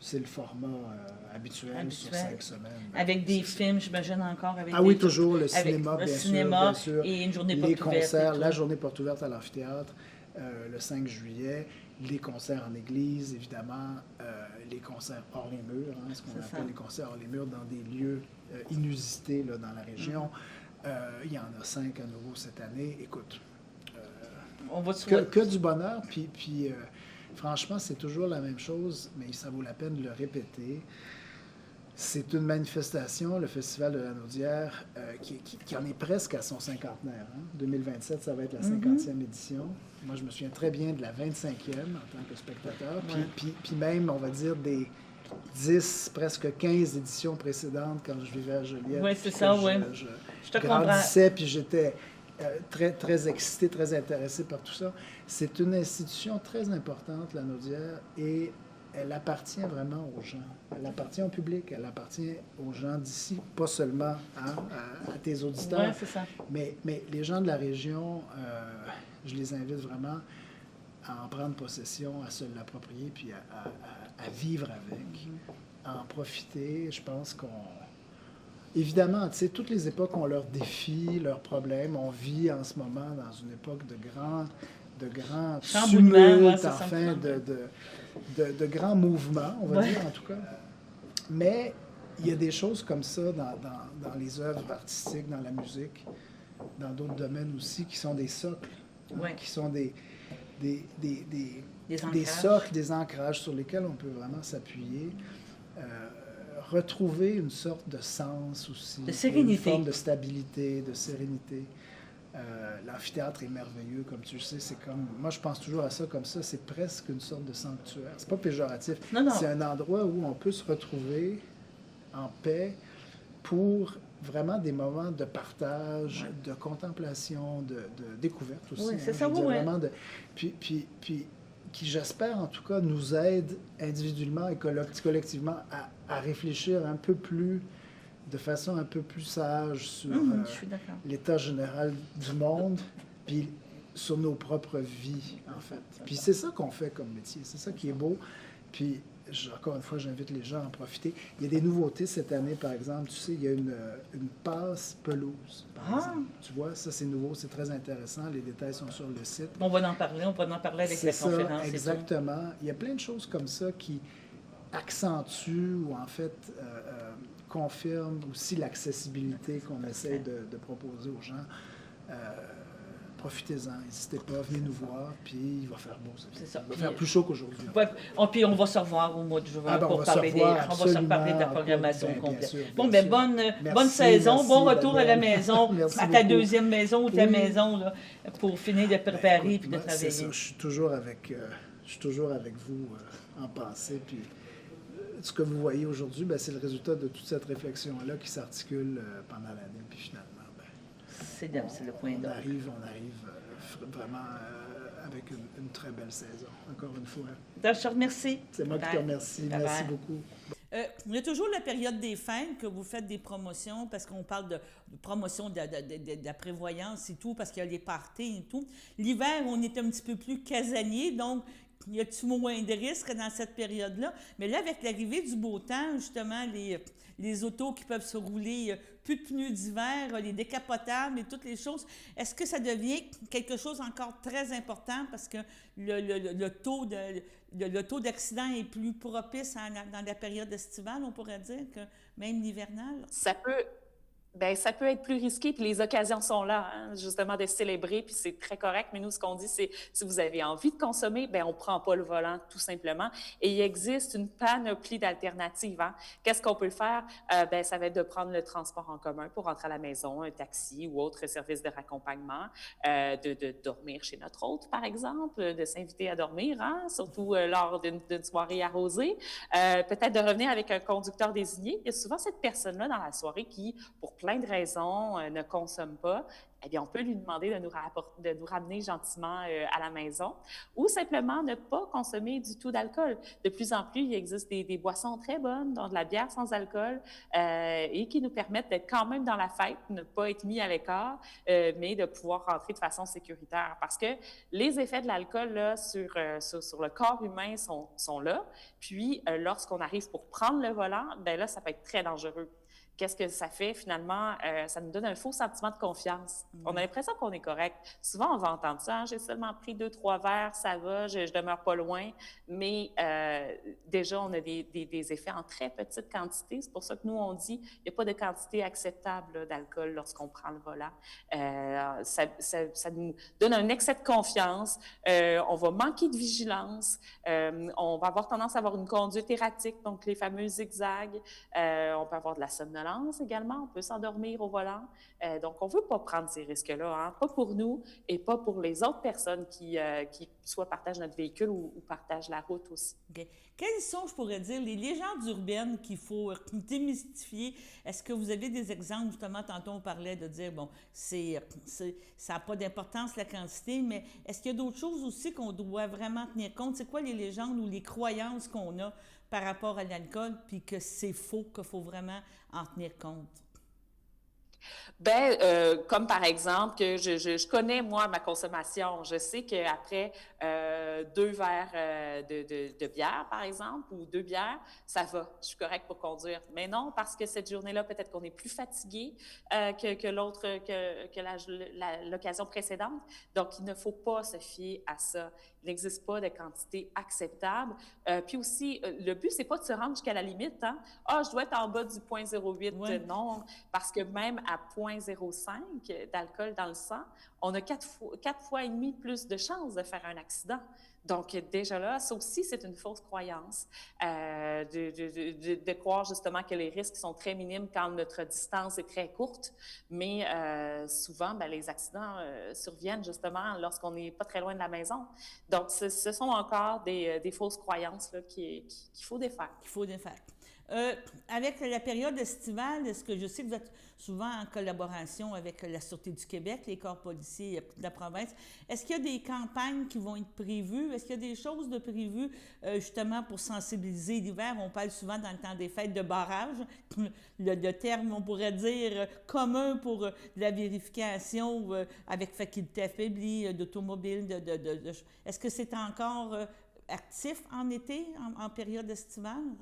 C'est le format habituel sur 5 semaines. Avec des films, j'imagine encore. Toujours, le cinéma, bien sûr. Et une journée porte ouverte. Les concerts, la journée porte ouverte à l'amphithéâtre, le 5 juillet. Les concerts en église, évidemment, les concerts hors les murs, ce qu'on appelle les concerts hors les murs dans des lieux inusités là, dans la région. Il y en a 5 à nouveau cette année. Écoute, on va que du bonheur. Puis franchement, c'est toujours la même chose, mais ça vaut la peine de le répéter. C'est une manifestation, le Festival de la Naudière, qui en est presque à son cinquantenaire. 2027, ça va être la 50e édition. Moi, je me souviens très bien de la 25e en tant que spectateur. Puis même, on va dire, des 10, presque 15 éditions précédentes quand je vivais à Joliette. Oui, c'est ça, oui. Je te grandissais, puis j'étais très, très excité, très intéressé par tout ça. C'est une institution très importante, la Naudière, et elle appartient vraiment aux gens. Elle appartient au public, elle appartient aux gens d'ici, pas seulement à tes auditeurs. Oui, c'est ça. Mais les gens de la région, je les invite vraiment à en prendre possession, à se l'approprier, puis à vivre avec, à en profiter. Je pense évidemment, tu sais, toutes les époques ont leurs défis, leurs problèmes. On vit en ce moment dans une époque de grands tumultes, enfin, de grands mouvements, on va dire en tout cas. Mais il y a des choses comme ça dans les œuvres artistiques, dans la musique, dans d'autres domaines aussi, qui sont des socles, qui sont des socles, des ancrages sur lesquels on peut vraiment s'appuyer. Retrouver une sorte de sens aussi, de sérénité, une forme de stabilité, de sérénité. L'amphithéâtre est merveilleux, comme tu le sais, c'est comme... Moi, je pense toujours à ça comme ça, c'est presque une sorte de sanctuaire. C'est pas péjoratif. Non. C'est un endroit où on peut se retrouver en paix pour vraiment des moments de partage, de contemplation, de découverte aussi. Oui, c'est ça, vraiment Puis, qui, j'espère, en tout cas, nous aide individuellement et collectivement à réfléchir un peu plus, de façon un peu plus sage sur l'état général du monde, puis sur nos propres vies, en fait. Puis c'est ça qu'on fait comme métier, c'est ça qui est beau. Puis encore une fois, j'invite les gens à en profiter. Il y a des nouveautés cette année, par exemple. Tu sais, il y a une passe pelouse, par exemple. Tu vois, ça, c'est nouveau, c'est très intéressant. Les détails sont sur le site. On va en parler avec C'est la ça, conférence. exactement. Il y a plein de choses comme ça qui accentuent ou, en fait, confirment aussi l'accessibilité qu'on essaie de proposer aux gens. Profitez-en, n'hésitez pas, venez nous voir, puis il va faire beau. C'est ça. Il va faire plus chaud qu'aujourd'hui. Ouais, puis on va se revoir au mois de juin pour parler on va se reparler de la programmation complète. Sûr, bon, bien bonne saison, merci, bon retour à la Daniel. maison, Merci à ta beaucoup. deuxième maison ou ta Oui. maison, là, pour finir de préparer puis de Moi, c'est travailler. ça, je suis toujours avec vous en pensée, puis ce que vous voyez aujourd'hui, c'est le résultat de toute cette réflexion-là qui s'articule pendant l'année, puis finalement, C'est le point on d'orgue. arrive vraiment avec une très belle saison, encore une fois. Donc, je te remercie. C'est moi qui te remercie. Bye-bye. Merci beaucoup. Il y a toujours la période des fêtes que vous faites des promotions, parce qu'on parle de promotion de la prévoyance et tout, parce qu'il y a les parties et tout. L'hiver, on est un petit peu plus casanier, donc il y a moins de risques dans cette période-là. Mais là, avec l'arrivée du beau temps, justement, les autos qui peuvent se rouler, plus de pneus d'hiver, les décapotables et toutes les choses, est-ce que ça devient quelque chose encore très important parce que le taux d'accident est plus propice dans la période estivale, on pourrait dire, que même l'hivernale? Ça peut être plus risqué, puis les occasions sont là, hein, justement, de célébrer, puis c'est très correct. Mais nous, ce qu'on dit, c'est si vous avez envie de consommer, on ne prend pas le volant, tout simplement. Et il existe une panoplie d'alternatives. Hein. Qu'est-ce qu'on peut faire? Ça va être de prendre le transport en commun pour rentrer à la maison, un taxi ou autre service de raccompagnement, de dormir chez notre hôte, par exemple, de s'inviter à dormir, hein, surtout lors d'une soirée arrosée. Peut-être de revenir avec un conducteur désigné. Il y a souvent cette personne-là dans la soirée qui, pour plein de raisons, ne consomme pas. Eh bien, on peut lui demander de nous ramener gentiment à la maison ou simplement ne pas consommer du tout d'alcool. De plus en plus, il existe des boissons très bonnes, dont de la bière sans alcool et qui nous permettent d'être quand même dans la fête, ne pas être mis à l'écart, mais de pouvoir rentrer de façon sécuritaire. Parce que les effets de l'alcool là, sur le corps humain sont là. Puis, lorsqu'on arrive pour prendre le volant, là, ça peut être très dangereux. Qu'est-ce que ça fait finalement? Ça nous donne un faux sentiment de confiance. On a l'impression qu'on est correct. Souvent, on va entendre ça. Hein, j'ai seulement pris 2-3 verres, ça va, je demeure pas loin. Mais déjà, on a des effets en très petite quantité. C'est pour ça que nous, on dit qu'il n'y a pas de quantité acceptable là, d'alcool lorsqu'on prend le volant. Ça nous donne un excès de confiance. On va manquer de vigilance. On va avoir tendance à avoir une conduite erratique, donc les fameux zigzags. On peut avoir de la somnolence également, on peut s'endormir au volant. Donc, on ne veut pas prendre ces risques-là, hein? Pas pour nous et pas pour les autres personnes qui soit partagent notre véhicule ou partagent la route aussi. Okay. Quelles sont, je pourrais dire, les légendes urbaines qu'il faut démystifier? Est-ce que vous avez des exemples? Justement, tantôt, on parlait de dire, bon, ça n'a pas d'importance, la quantité, mais est-ce qu'il y a d'autres choses aussi qu'on doit vraiment tenir compte? C'est quoi les légendes ou les croyances qu'on a par rapport à l'alcool, puis que c'est faux, qu'il faut vraiment en tenir compte? Comme par exemple, que je connais, moi, ma consommation. Je sais qu'après 2 verres de bière, par exemple, ou 2 bières, ça va, je suis correcte pour conduire. Mais non, parce que cette journée-là, peut-être qu'on est plus fatigué que l'occasion précédente. Donc, il ne faut pas se fier à ça. Il n'existe pas de quantité acceptable. Puis aussi, le but, c'est pas de se rendre jusqu'à la limite. Hein? Je dois être en bas du 0,08. Ouais. Non, parce que même à 0,05 d'alcool dans le sang, on a 4 fois et demi plus de chances de faire un accident. Donc, déjà là, ça aussi, c'est une fausse croyance de croire justement que les risques sont très minimes quand notre distance est très courte. Mais souvent, les accidents surviennent justement lorsqu'on n'est pas très loin de la maison. Donc, ce sont encore des fausses croyances là, qu'il faut défaire. Qu'il faut défaire. Avec la période estivale, est-ce que je sais que vous êtes souvent en collaboration avec la Sûreté du Québec, les corps policiers de la province, est-ce qu'il y a des campagnes qui vont être prévues? Est-ce qu'il y a des choses de prévues justement pour sensibiliser l'hiver? On parle souvent dans le temps des fêtes de barrage, le terme, on pourrait dire, commun pour la vérification avec faculté affaiblie d'automobile. Est-ce que c'est encore actifs en été, en période estivale?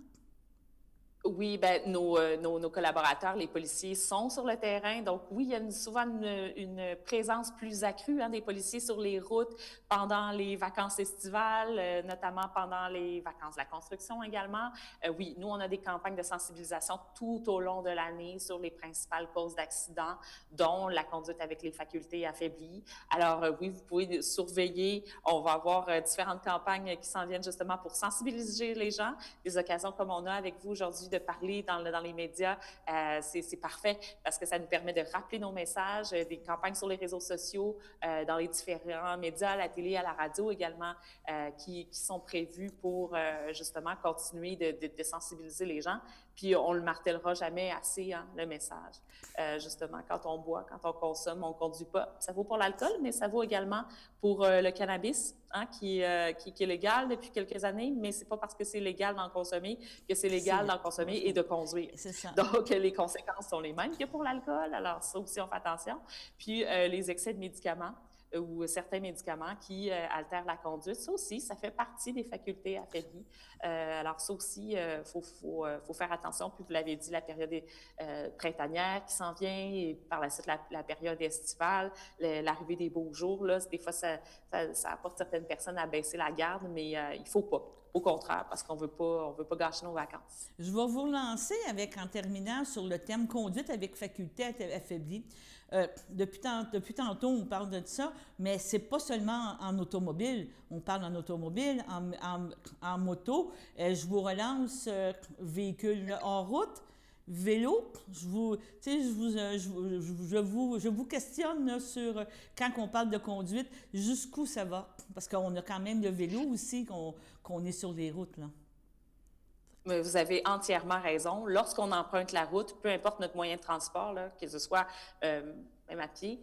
Oui, ben nos collaborateurs, les policiers, sont sur le terrain. Donc oui, il y a souvent une présence plus accrue des policiers sur les routes pendant les vacances estivales, notamment pendant les vacances de la construction également. Oui, nous, on a des campagnes de sensibilisation tout au long de l'année sur les principales causes d'accidents, dont la conduite avec les facultés affaiblies. Alors oui, vous pouvez surveiller. On va avoir différentes campagnes qui s'en viennent justement pour sensibiliser les gens. Des occasions comme on a avec vous aujourd'hui de parler dans les médias, c'est parfait parce que ça nous permet de rappeler nos messages, des campagnes sur les réseaux sociaux, dans les différents médias, à la télé, à la radio également, qui sont prévus pour justement continuer de sensibiliser les gens. Puis on le martèlera jamais assez, le message. Justement, quand on boit, quand on consomme, on conduit pas. Ça vaut pour l'alcool, mais ça vaut également pour le cannabis, qui est légal depuis quelques années, mais c'est pas parce que c'est légal d'en consommer que c'est légal d'en consommer et de conduire. C'est ça. Donc, les conséquences sont les mêmes que pour l'alcool. Alors, ça aussi, on fait attention. Puis, les excès de médicaments ou certains médicaments qui altèrent la conduite, ça aussi, ça fait partie des facultés affaiblies. Alors, ça aussi, faut faire attention. Puis, vous l'avez dit, la période printanière qui s'en vient et par la suite, la période estivale, l'arrivée des beaux jours, là, des fois, ça apporte certaines personnes à baisser la garde, mais il faut pas. Au contraire, parce qu'on veut pas gâcher nos vacances. Je vais vous relancer en terminant sur le thème conduite avec faculté affaiblie. Depuis tantôt, on parle de ça, mais c'est pas seulement en automobile. On parle en automobile, en moto. Je vous relance véhicule hors route. Vélo, je vous questionne là, sur quand on parle de conduite, jusqu'où ça va? Parce qu'on a quand même le vélo aussi qu'on est sur les routes, là. Mais vous avez entièrement raison. Lorsqu'on emprunte la route, peu importe notre moyen de transport, là, que ce soit même à pied,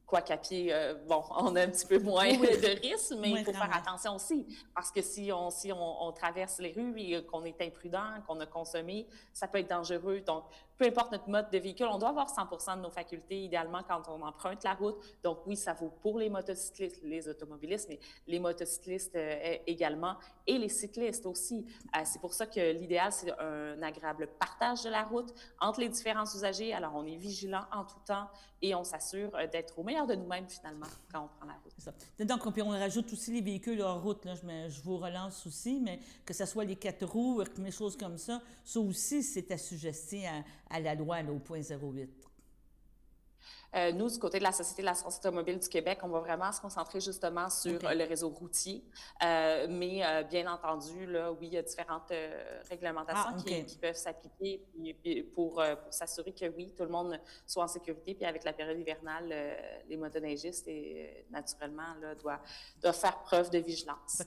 quoiqu'à pied, on a un petit peu moins de risques, mais il faut faire attention aussi. Parce que si on traverse les rues et qu'on est imprudent, qu'on a consommé, ça peut être dangereux. Donc, peu importe notre mode de véhicule, on doit avoir 100% de nos facultés, idéalement, quand on emprunte la route. Donc, oui, ça vaut pour les motocyclistes, les automobilistes, mais les motocyclistes également, et les cyclistes aussi. C'est pour ça que l'idéal, c'est un agréable partage de la route entre les différents usagers. Alors, on est vigilant en tout temps et on s'assure d'être au meilleur de nous-mêmes, finalement, quand on prend la route. C'est ça. Donc, on rajoute aussi les véhicules hors route. Là, je vous relance aussi, mais que ce soit les 4 roues, des choses comme ça aussi, c'est assujetti à la loi, là, au point 08. Nous, du côté de la Société de l'assurance automobile du Québec, on va vraiment se concentrer justement sur le réseau routier. Mais bien entendu, là, oui, il y a différentes réglementations qui peuvent s'appliquer pour s'assurer que, oui, tout le monde soit en sécurité. Puis avec la période hivernale, les motoneigistes, naturellement, là, doivent faire preuve de vigilance.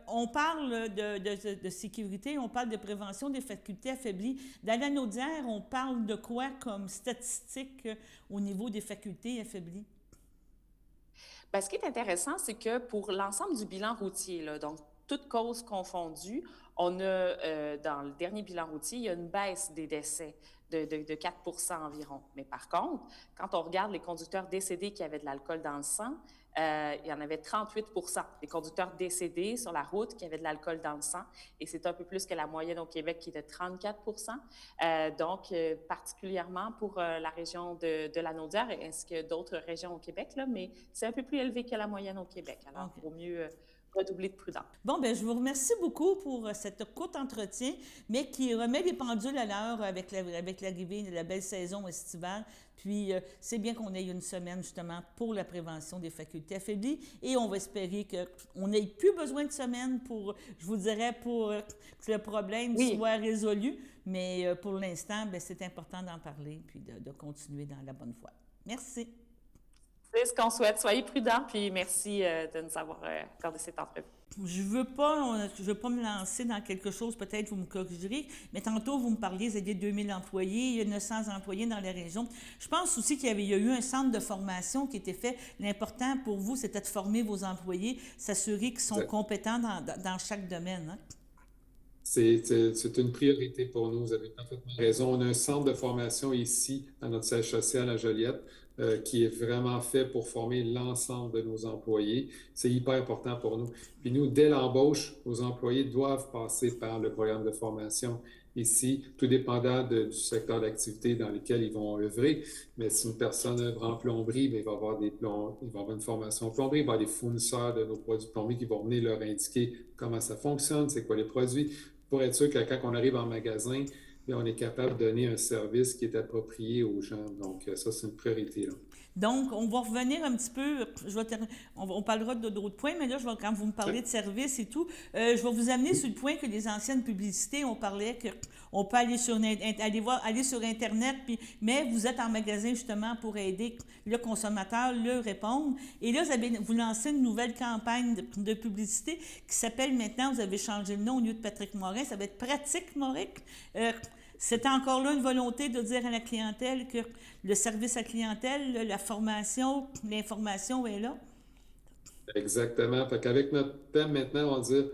On parle de sécurité, on parle de prévention des facultés affaiblies. Dans la Naudière, on parle de quoi comme statistique au niveau des facultés affaiblies? Bien, ce qui est intéressant, c'est que pour l'ensemble du bilan routier, là, donc toutes causes confondues, on a, dans le dernier bilan routier, il y a une baisse des décès de 4 % environ. Mais par contre, quand on regarde les conducteurs décédés qui avaient de l'alcool dans le sang, il y en avait 38 % des conducteurs décédés sur la route qui avaient de l'alcool dans le sang. Et c'est un peu plus que la moyenne au Québec qui est de 34 %. Donc, particulièrement pour la région de la Naudière ainsi que d'autres régions au Québec, là, mais c'est un peu plus élevé que la moyenne au Québec. Alors, il vaut mieux redoubler de prudence. Bon, bien, je vous remercie beaucoup pour cet court entretien, mais qui remet les pendules à l'heure avec l'arrivée de la belle saison estivale. Puis, c'est bien qu'on ait une semaine, justement, pour la prévention des facultés affaiblies. Et on va espérer qu'on n'ait plus besoin de semaine pour que le problème soit résolu. Mais pour l'instant, bien, c'est important d'en parler puis de continuer dans la bonne voie. Merci. C'est ce qu'on souhaite. Soyez prudents, puis merci de nous avoir accordé cette entrevue. Je veux pas me lancer dans quelque chose, peut-être vous me corrigerez, mais tantôt vous me parliez, vous aviez 2000 employés, il y a 900 employés dans la région. Je pense aussi qu'il y a eu un centre de formation qui était fait. L'important pour vous, c'était de former vos employés, s'assurer qu'ils sont compétents dans chaque domaine. Hein? C'est une priorité pour nous, vous avez parfaitement raison. On a un centre de formation ici, dans notre siège social à Joliette. qui est vraiment fait pour former l'ensemble de nos employés. C'est hyper important pour nous. Puis nous, dès l'embauche, nos employés doivent passer par le programme de formation ici, tout dépendant du secteur d'activité dans lequel ils vont œuvrer. Mais si une personne œuvre en plomberie, bien, il va avoir il va avoir une formation en plomberie, il va y avoir des fournisseurs de nos produits de plomberie qui vont venir leur indiquer comment ça fonctionne, c'est quoi les produits, pour être sûr que quand on arrive en magasin, bien, on est capable de donner un service qui est approprié aux gens. Donc, ça, c'est une priorité, là. Donc, on va revenir un petit peu, on parlera d'autres points, mais là, quand vous me parlez de services et tout, je vais vous amener sur le point que les anciennes publicités, on parlait qu'on peut aller sur Internet, mais vous êtes en magasin justement pour aider le consommateur, le répondre. Et là, vous lancez une nouvelle campagne de publicité qui s'appelle maintenant, vous avez changé le nom au lieu de Patrick Morin, ça va être Pratique Morin. C'est encore là une volonté de dire à la clientèle que le service à clientèle, la formation, l'information est là. Exactement. Fait qu'avec notre thème maintenant, on va dire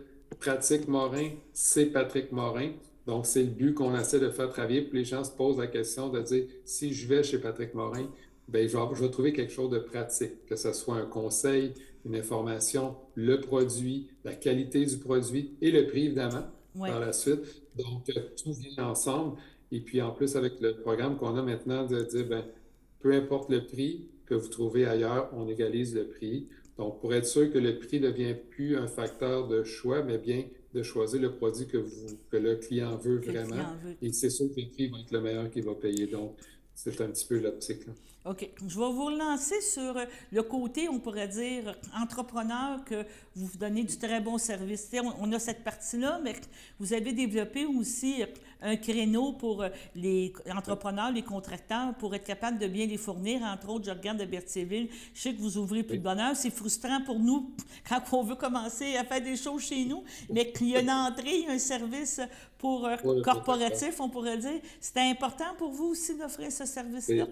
Pratique Morin, c'est Patrick Morin. Donc, c'est le but qu'on essaie de faire travailler. Puis les gens se posent la question de dire, si je vais chez Patrick Morin, bien, je vais trouver quelque chose de pratique, que ce soit un conseil, une information, le produit, la qualité du produit et le prix, évidemment, par la suite. Donc, tout vient ensemble. Et puis, en plus, avec le programme qu'on a maintenant, de dire, bien, peu importe le prix que vous trouvez ailleurs, on égalise le prix. Donc, pour être sûr que le prix ne devient plus un facteur de choix, mais bien de choisir le produit que le client veut vraiment. Et c'est sûr que le prix va être le meilleur qu'il va payer. Donc, c'est un petit peu l'optique, là. OK. Je vais vous relancer sur le côté, on pourrait dire, entrepreneur, que vous donnez du très bon service. On a cette partie-là, mais vous avez développé aussi un créneau pour les entrepreneurs, les contracteurs, pour être capable de bien les fournir. Entre autres, je regarde de Berthierville, je sais que vous ouvrez plus de bonheur. C'est frustrant pour nous quand on veut commencer à faire des choses chez nous, mais qu'il y a une entrée, un service pour corporatif, on pourrait dire. C'était important pour vous aussi d'offrir ce service-là?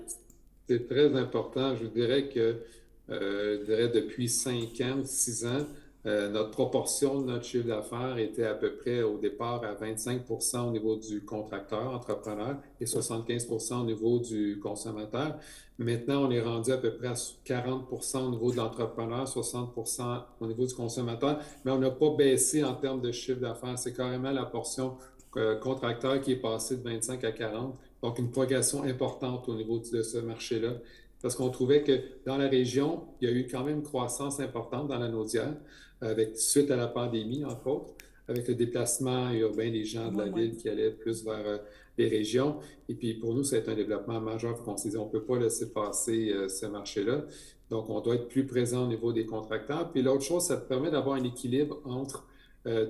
C'est très important. Je dirais que depuis 5 ans, 6 ans, notre proportion de notre chiffre d'affaires était à peu près au départ à 25% au niveau du contracteur, entrepreneur, et 75% au niveau du consommateur. Maintenant, on est rendu à peu près à 40% au niveau de l'entrepreneur, 60% au niveau du consommateur, mais on n'a pas baissé en termes de chiffre d'affaires. C'est carrément la portion contracteur qui est passée de 25 à 40. Donc, une progression importante au niveau de ce marché-là. Parce qu'on trouvait que dans la région, il y a eu quand même une croissance importante dans la Naudière, suite à la pandémie, entre autres, avec le déplacement urbain des gens de la ville qui allaient plus vers les régions. Et puis, pour nous, ça a été un développement majeur. On s'est dit, on ne peut pas laisser passer ce marché-là. Donc, on doit être plus présent au niveau des contracteurs. Puis l'autre chose, ça te permet d'avoir un équilibre entre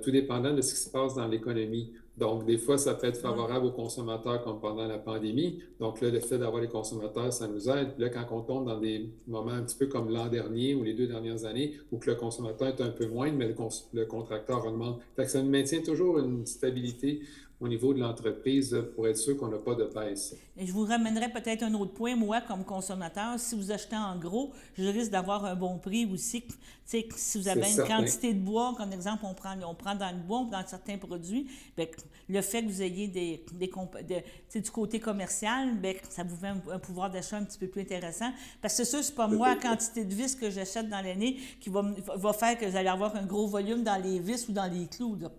tout dépendant de ce qui se passe dans l'économie. Donc, des fois, ça peut être favorable aux consommateurs comme pendant la pandémie. Donc, là, le fait d'avoir les consommateurs, ça nous aide. Puis là, quand on tombe dans des moments un petit peu comme l'an dernier ou les 2 dernières années, où que le consommateur est un peu moindre, mais le contracteur augmente. Fait que ça nous maintient toujours une stabilité au niveau de l'entreprise pour être sûr qu'on n'a pas de baisse. Et je vous ramènerai peut-être un autre point. Moi, comme consommateur, si vous achetez en gros, je risque d'avoir un bon prix aussi. Tu sais, si vous avez une quantité de bois, comme exemple, on prend dans le bois, dans certains produits, bien, le fait que vous ayez du côté commercial, bien, ça vous fait un pouvoir d'achat un petit peu plus intéressant. Parce que c'est sûr, c'est pas moi, la quantité de vis que j'achète dans l'année qui va faire que vous allez avoir un gros volume dans les vis ou dans les clous. Là.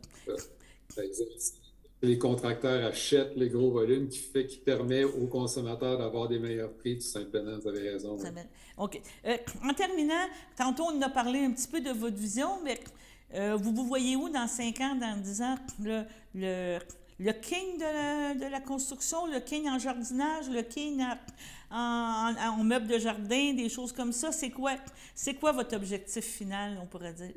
Les contracteurs achètent les gros volumes qui permet aux consommateurs d'avoir des meilleurs prix, tout simplement. Vous avez raison. Oui. OK. En terminant, tantôt, on a parlé un petit peu de votre vision, mais vous voyez où dans 5 ans, dans 10 ans, le king de la construction, le king en jardinage, le king en meubles de jardin, des choses comme ça? C'est quoi votre objectif final, on pourrait dire?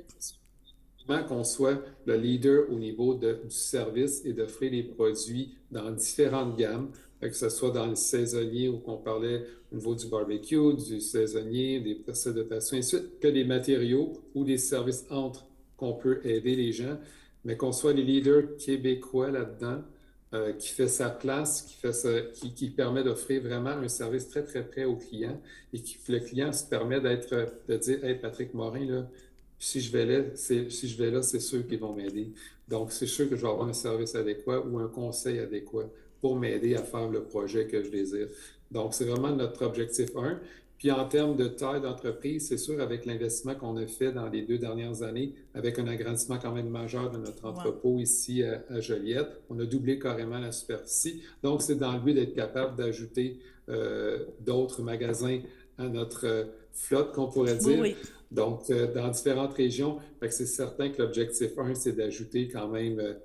Qu'on soit le leader au niveau du service et d'offrir des produits dans différentes gammes, que ce soit dans le saisonnier où on parlait au niveau du barbecue, du saisonnier, des procès de façon, et ainsi de suite, que des matériaux ou des services entre qu'on peut aider les gens, mais qu'on soit les leaders québécois là-dedans, qui fait sa place, qui permet d'offrir vraiment un service très, très près au client et que le client se permet de dire « Hey, Patrick Morin, là, si je vais là, c'est sûr qu'ils vont m'aider. Donc, c'est sûr que je vais avoir un service adéquat ou un conseil adéquat pour m'aider à faire le projet que je désire. Donc, c'est vraiment notre objectif 1. Puis en termes de taille d'entreprise, c'est sûr, avec l'investissement qu'on a fait dans les 2 dernières années, avec un agrandissement quand même majeur de notre entrepôt ici à Joliette, on a doublé carrément la superficie. Donc, c'est dans le but d'être capable d'ajouter d'autres magasins à notre flotte, qu'on pourrait dire. Oui. Donc, dans différentes régions, c'est certain que l'objectif 1, c'est d'ajouter quand même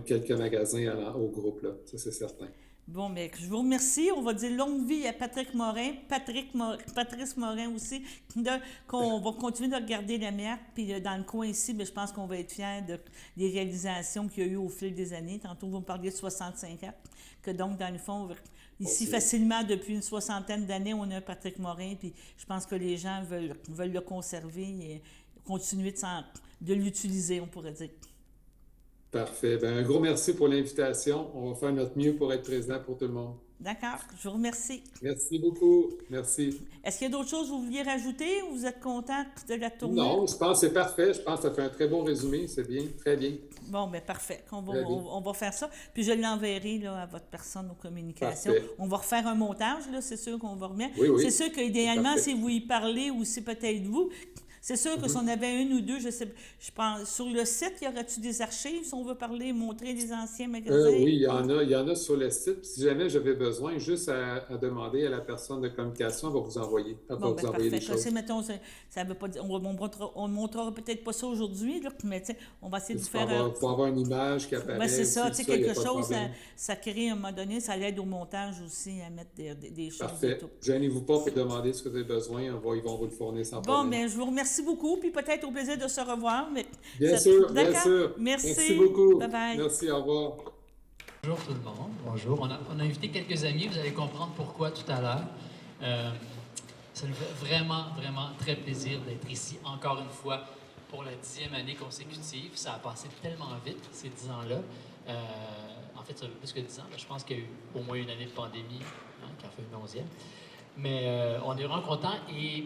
quelques magasins au groupe, là. Ça, c'est certain. Bon, mais je vous remercie. On va dire longue vie à Patrice Morin aussi, qu'on va continuer de regarder la map. Puis dans le coin ici, je pense qu'on va être fiers des réalisations qu'il y a eu au fil des années. Tantôt, vous me parliez de 65 ans. Que donc, dans le fond, ici, facilement, depuis une 60aine d'années, on a un Patrice Morin. Puis je pense que les gens veulent le conserver et continuer de l'utiliser, on pourrait dire. Parfait. Bien, un gros merci pour l'invitation. On va faire notre mieux pour être présent pour tout le monde. D'accord. Je vous remercie. Merci beaucoup. Merci. Est-ce qu'il y a d'autres choses que vous vouliez rajouter ou vous êtes content de la tournée? Non, je pense que c'est parfait. Je pense que ça fait un très bon résumé. C'est bien. Très bien. Bon, bien, parfait. On va faire ça. Puis je l'enverrai là, à votre personne aux communications. Parfait. On va refaire un montage, là, c'est sûr qu'on va remettre. Oui. C'est sûr qu'idéalement, si vous y parlez ou si peut-être vous... C'est sûr que si on avait une ou deux, je pense, sur le site, y aurait-tu des archives si on veut parler, montrer les anciens magasins? Oui, il y en a sur le site. Si jamais j'avais besoin, juste à demander à la personne de communication, elle va vous envoyer. Parfait. Les choses. Mettons, ça veut pas dire, on ne montrera peut-être pas ça aujourd'hui, mais on va essayer de vous faire... Il faut avoir une image qui apparaît. C'est ça, quelque chose, ça crée à un moment donné, ça l'aide au montage aussi à mettre des choses. Parfait. Gênez-vous pas pour demander ce que vous avez besoin, ils vont vous le fournir sans problème. Bon, mais je vous remercie beaucoup, puis peut-être au plaisir de se revoir. Bien sûr. Merci beaucoup. Bye-bye. Merci, au revoir. Bonjour tout le monde. Bonjour. On a invité quelques amis, vous allez comprendre pourquoi tout à l'heure. Ça nous fait vraiment, vraiment très plaisir d'être ici encore une fois pour la 10e année consécutive. Ça a passé tellement vite, ces 10 ans-là. En fait, ça fait plus que 10 ans. Je pense qu'il y a eu au moins une année de pandémie, qui en fait une 11e. Mais on est vraiment contents. Et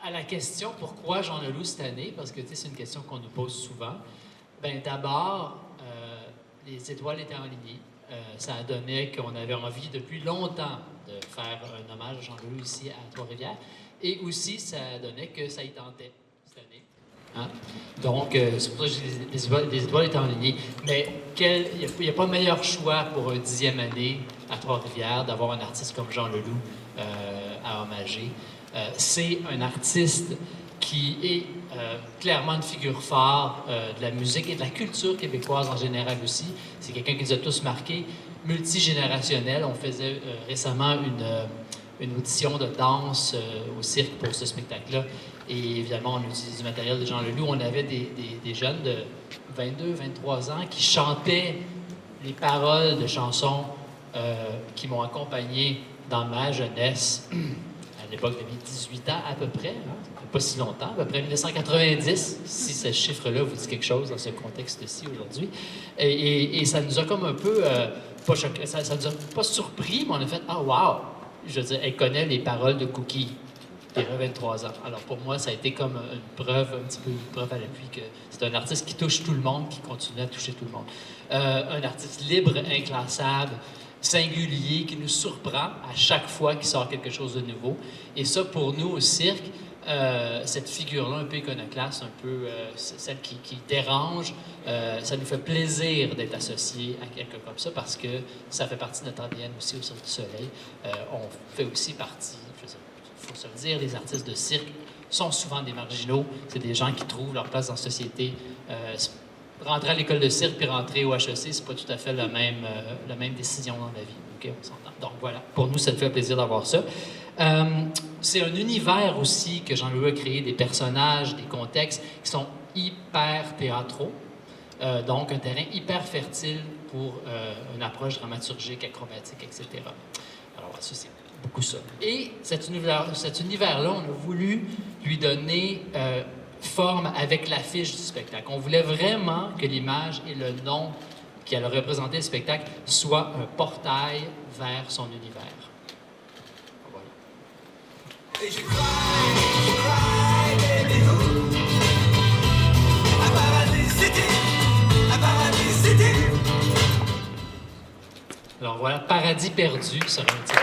à la question « Pourquoi Jean Leloup cette année? » Parce que c'est une question qu'on nous pose souvent. Bien, d'abord, les étoiles étaient alignées. Ça a donné qu'on avait envie depuis longtemps de faire un hommage à Jean Leloup ici à Trois-Rivières. Et aussi, ça a donné que ça y tentait cette année. Hein? Donc, c'est pour ça que les étoiles étaient alignées. Mais il n'y a pas meilleur choix pour une 10e année à Trois-Rivières d'avoir un artiste comme Jean Leloup à hommager. C'est un artiste qui est clairement une figure phare de la musique et de la culture québécoise en général aussi. C'est quelqu'un qui nous a tous marqués, multigénérationnel. On faisait récemment une audition de danse au cirque pour ce spectacle-là. Et évidemment, on utilise du matériel de Jean Leloup. On avait des jeunes de 22, 23 ans qui chantaient les paroles de chansons qui m'ont accompagné dans ma jeunesse. À l'époque, j'avais 18 ans à peu près, pas si longtemps, à peu près 1990, si ce chiffre-là vous dit quelque chose dans ce contexte-ci aujourd'hui. Et ça nous a comme un peu, pas choqué, ça nous a pas surpris, mais on a fait « Ah, wow! » Je veux dire, elle connaît les paroles de Cookie, qui avait 23 ans. Alors pour moi, ça a été comme une preuve, un petit peu une preuve à l'appui que c'est un artiste qui touche tout le monde, qui continue à toucher tout le monde. Un artiste libre, inclassable, singulier, qui nous surprend à chaque fois qu'il sort quelque chose de nouveau. Et ça, pour nous, au cirque, cette figure-là, un peu iconoclaste, un peu celle qui dérange, ça nous fait plaisir d'être associés à quelqu'un comme ça parce que ça fait partie de notre ADN aussi au Cirque du Soleil. On fait aussi partie, il faut se le dire, les artistes de cirque sont souvent des marginaux. C'est des gens qui trouvent leur place dans la société. Rentrer à l'école de cirque puis rentrer au HEC, c'est pas tout à fait la même décision dans la vie. Okay, on s'entend. Donc voilà, pour nous, ça nous fait plaisir d'avoir ça. C'est un univers aussi que Jean Leloup a créé, des personnages, des contextes qui sont hyper théâtraux. Donc un terrain hyper fertile pour une approche dramaturgique, acrobatique, etc. Alors ça, c'est beaucoup ça. Et cet univers-là, on a voulu lui donner forme avec l'affiche du spectacle. On voulait vraiment que l'image et le nom qui allait représenter le spectacle soient un portail vers son univers. Voilà. Et je cry, baby, à Paradis City. Alors voilà, Paradis perdu sera un titre.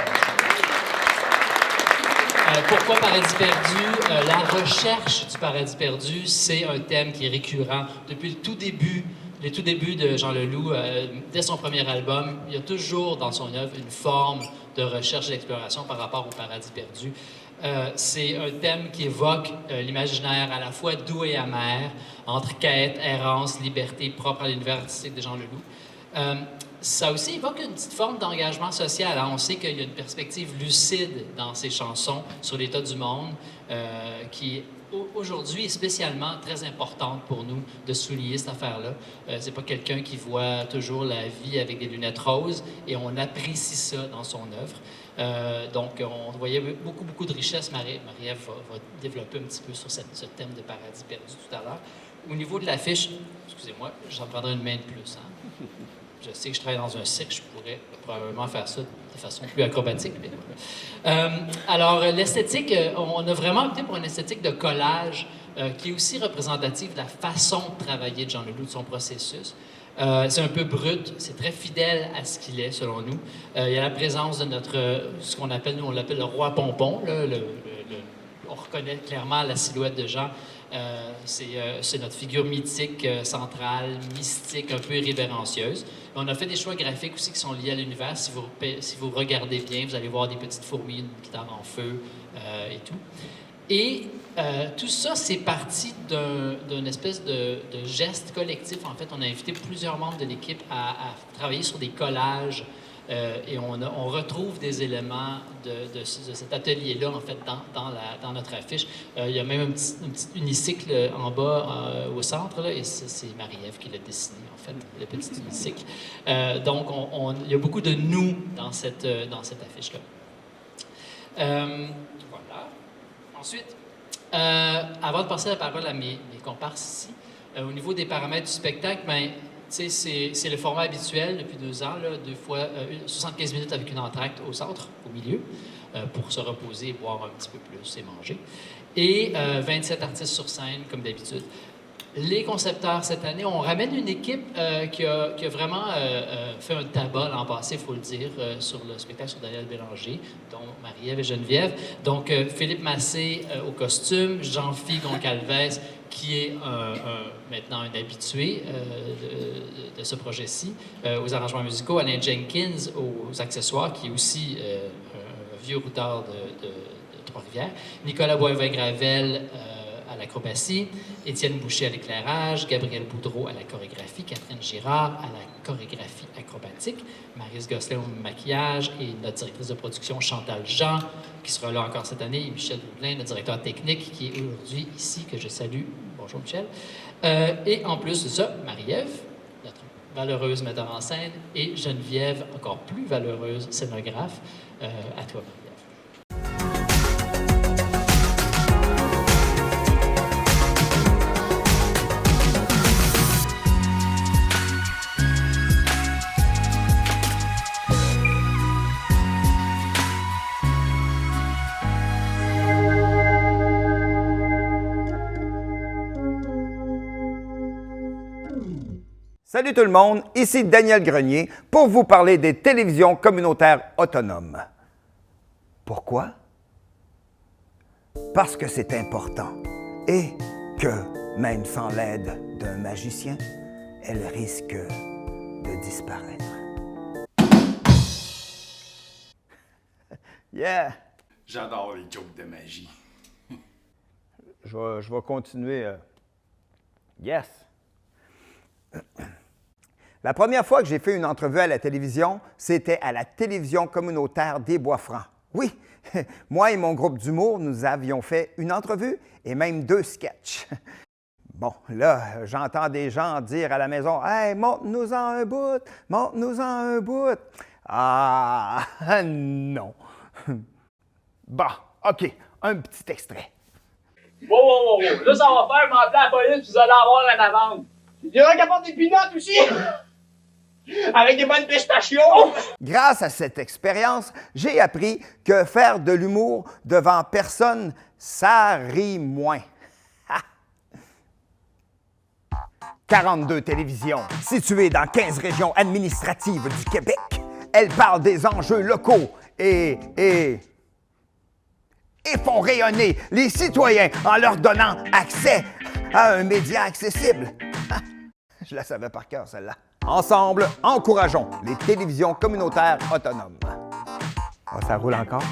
Pourquoi Paradis perdu? La recherche du paradis perdu, c'est un thème qui est récurrent depuis le tout début de Jean Leloup. Dès son premier album, il y a toujours dans son œuvre une forme de recherche et d'exploration par rapport au paradis perdu. C'est un thème qui évoque l'imaginaire à la fois doux et amer, entre quête, errance, liberté propre à l'univers artistique de Jean Leloup. Ça aussi évoque une petite forme d'engagement social. Hein? On sait qu'il y a une perspective lucide dans ses chansons sur l'état du monde qui aujourd'hui est spécialement très importante pour nous de souligner cette affaire-là. C'est pas quelqu'un qui voit toujours la vie avec des lunettes roses et on apprécie ça dans son œuvre. Donc, on voyait beaucoup de richesse. Marie-Ève va développer un petit peu sur ce thème de paradis perdu tout à l'heure. Au niveau de l'affiche, excusez-moi, j'en prendrai une main de plus. Hein? Je sais que je travaille dans un cirque, je pourrais probablement faire ça de façon plus acrobatique. Mais voilà. Alors, l'esthétique, on a vraiment opté pour une esthétique de collage qui est aussi représentative de la façon de travailler de Jean Leloup, de son processus. C'est un peu brut, c'est très fidèle à ce qu'il est, selon nous. Il y a la présence de ce qu'on appelle, nous, on l'appelle le roi pompon. Là, on reconnaît clairement la silhouette de Jean. C'est notre figure mythique, centrale, mystique, un peu irrévérencieuse. On a fait des choix graphiques aussi qui sont liés à l'univers. Si vous regardez bien, vous allez voir des petites fourmis, une guitare en feu et tout. Et tout ça, c'est parti d'une espèce de geste collectif. En fait, on a invité plusieurs membres de l'équipe à travailler sur des collages et on retrouve des éléments de cet atelier-là, en fait, dans notre affiche. Il y a même un petit unicycle en bas au centre, là, et c'est Marie-Ève qui l'a dessiné, en fait, le petit unicycle. Donc, il y a beaucoup de nous dans cette affiche-là. Voilà. Ensuite, avant de passer la parole à mes comparses ici, au niveau des paramètres du spectacle, c'est le format habituel depuis 2 ans, là, 2 fois 75 minutes avec une entracte au centre, au milieu, pour se reposer et boire un petit peu plus et manger. Et 27 artistes sur scène, comme d'habitude. Les concepteurs, cette année, on ramène une équipe qui a vraiment fait un tabac l'an passé, il faut le dire, sur le spectacle sur Daniel Bélanger, dont Marie-Ève et Geneviève. Donc, Philippe Massé au costume, Jean-Philippe Goncalves, qui est maintenant un habitué de ce projet-ci, aux arrangements musicaux, Alain Jenkins aux accessoires, qui est aussi un vieux routard de Trois-Rivières, Nicolas Boivin-Gravel à l'acrobatie, Étienne Boucher à l'éclairage, Gabriel Boudreau à la chorégraphie, Catherine Girard à la chorégraphie acrobatique, Maryse Gosselin au maquillage et notre directrice de production Chantal Jean, qui sera là encore cette année, et Michel Boudelin, notre directeur technique, qui est aujourd'hui ici, que je salue. Bonjour Michel. Et en plus de ça, Marie-Ève, notre valeureuse metteur en scène, et Geneviève, encore plus valeureuse scénographe. À toi, Marie-Ève. Salut tout le monde, ici Daniel Grenier pour vous parler des télévisions communautaires autonomes. Pourquoi? Parce que c'est important et que, même sans l'aide d'un magicien, elles risquent de disparaître. Yeah! J'adore les jokes de magie. Je vais continuer. Yes! La première fois que j'ai fait une entrevue à la télévision, c'était à la télévision communautaire des Bois-Francs. Oui, moi et mon groupe d'humour, nous avions fait une entrevue et même 2 sketchs. Bon, là, j'entends des gens dire à la maison « Hey, montre-nous-en un bout, montre-nous-en un bout. » Ah, non. Bon, OK, un petit extrait. Wow. Là, ça va faire m'appeler la police, vous allez avoir une amende. Il y en a qui apportent des peanuts aussi! Avec des bonnes pistachios! Grâce à cette expérience, j'ai appris que faire de l'humour devant personne, ça rit moins. 42 télévisions, situées dans 15 régions administratives du Québec. Elles parlent des enjeux locaux et et font rayonner les citoyens en leur donnant accès à un média accessible. Je la savais par cœur, celle-là. Ensemble, encourageons les télévisions communautaires autonomes. Oh, ça roule encore?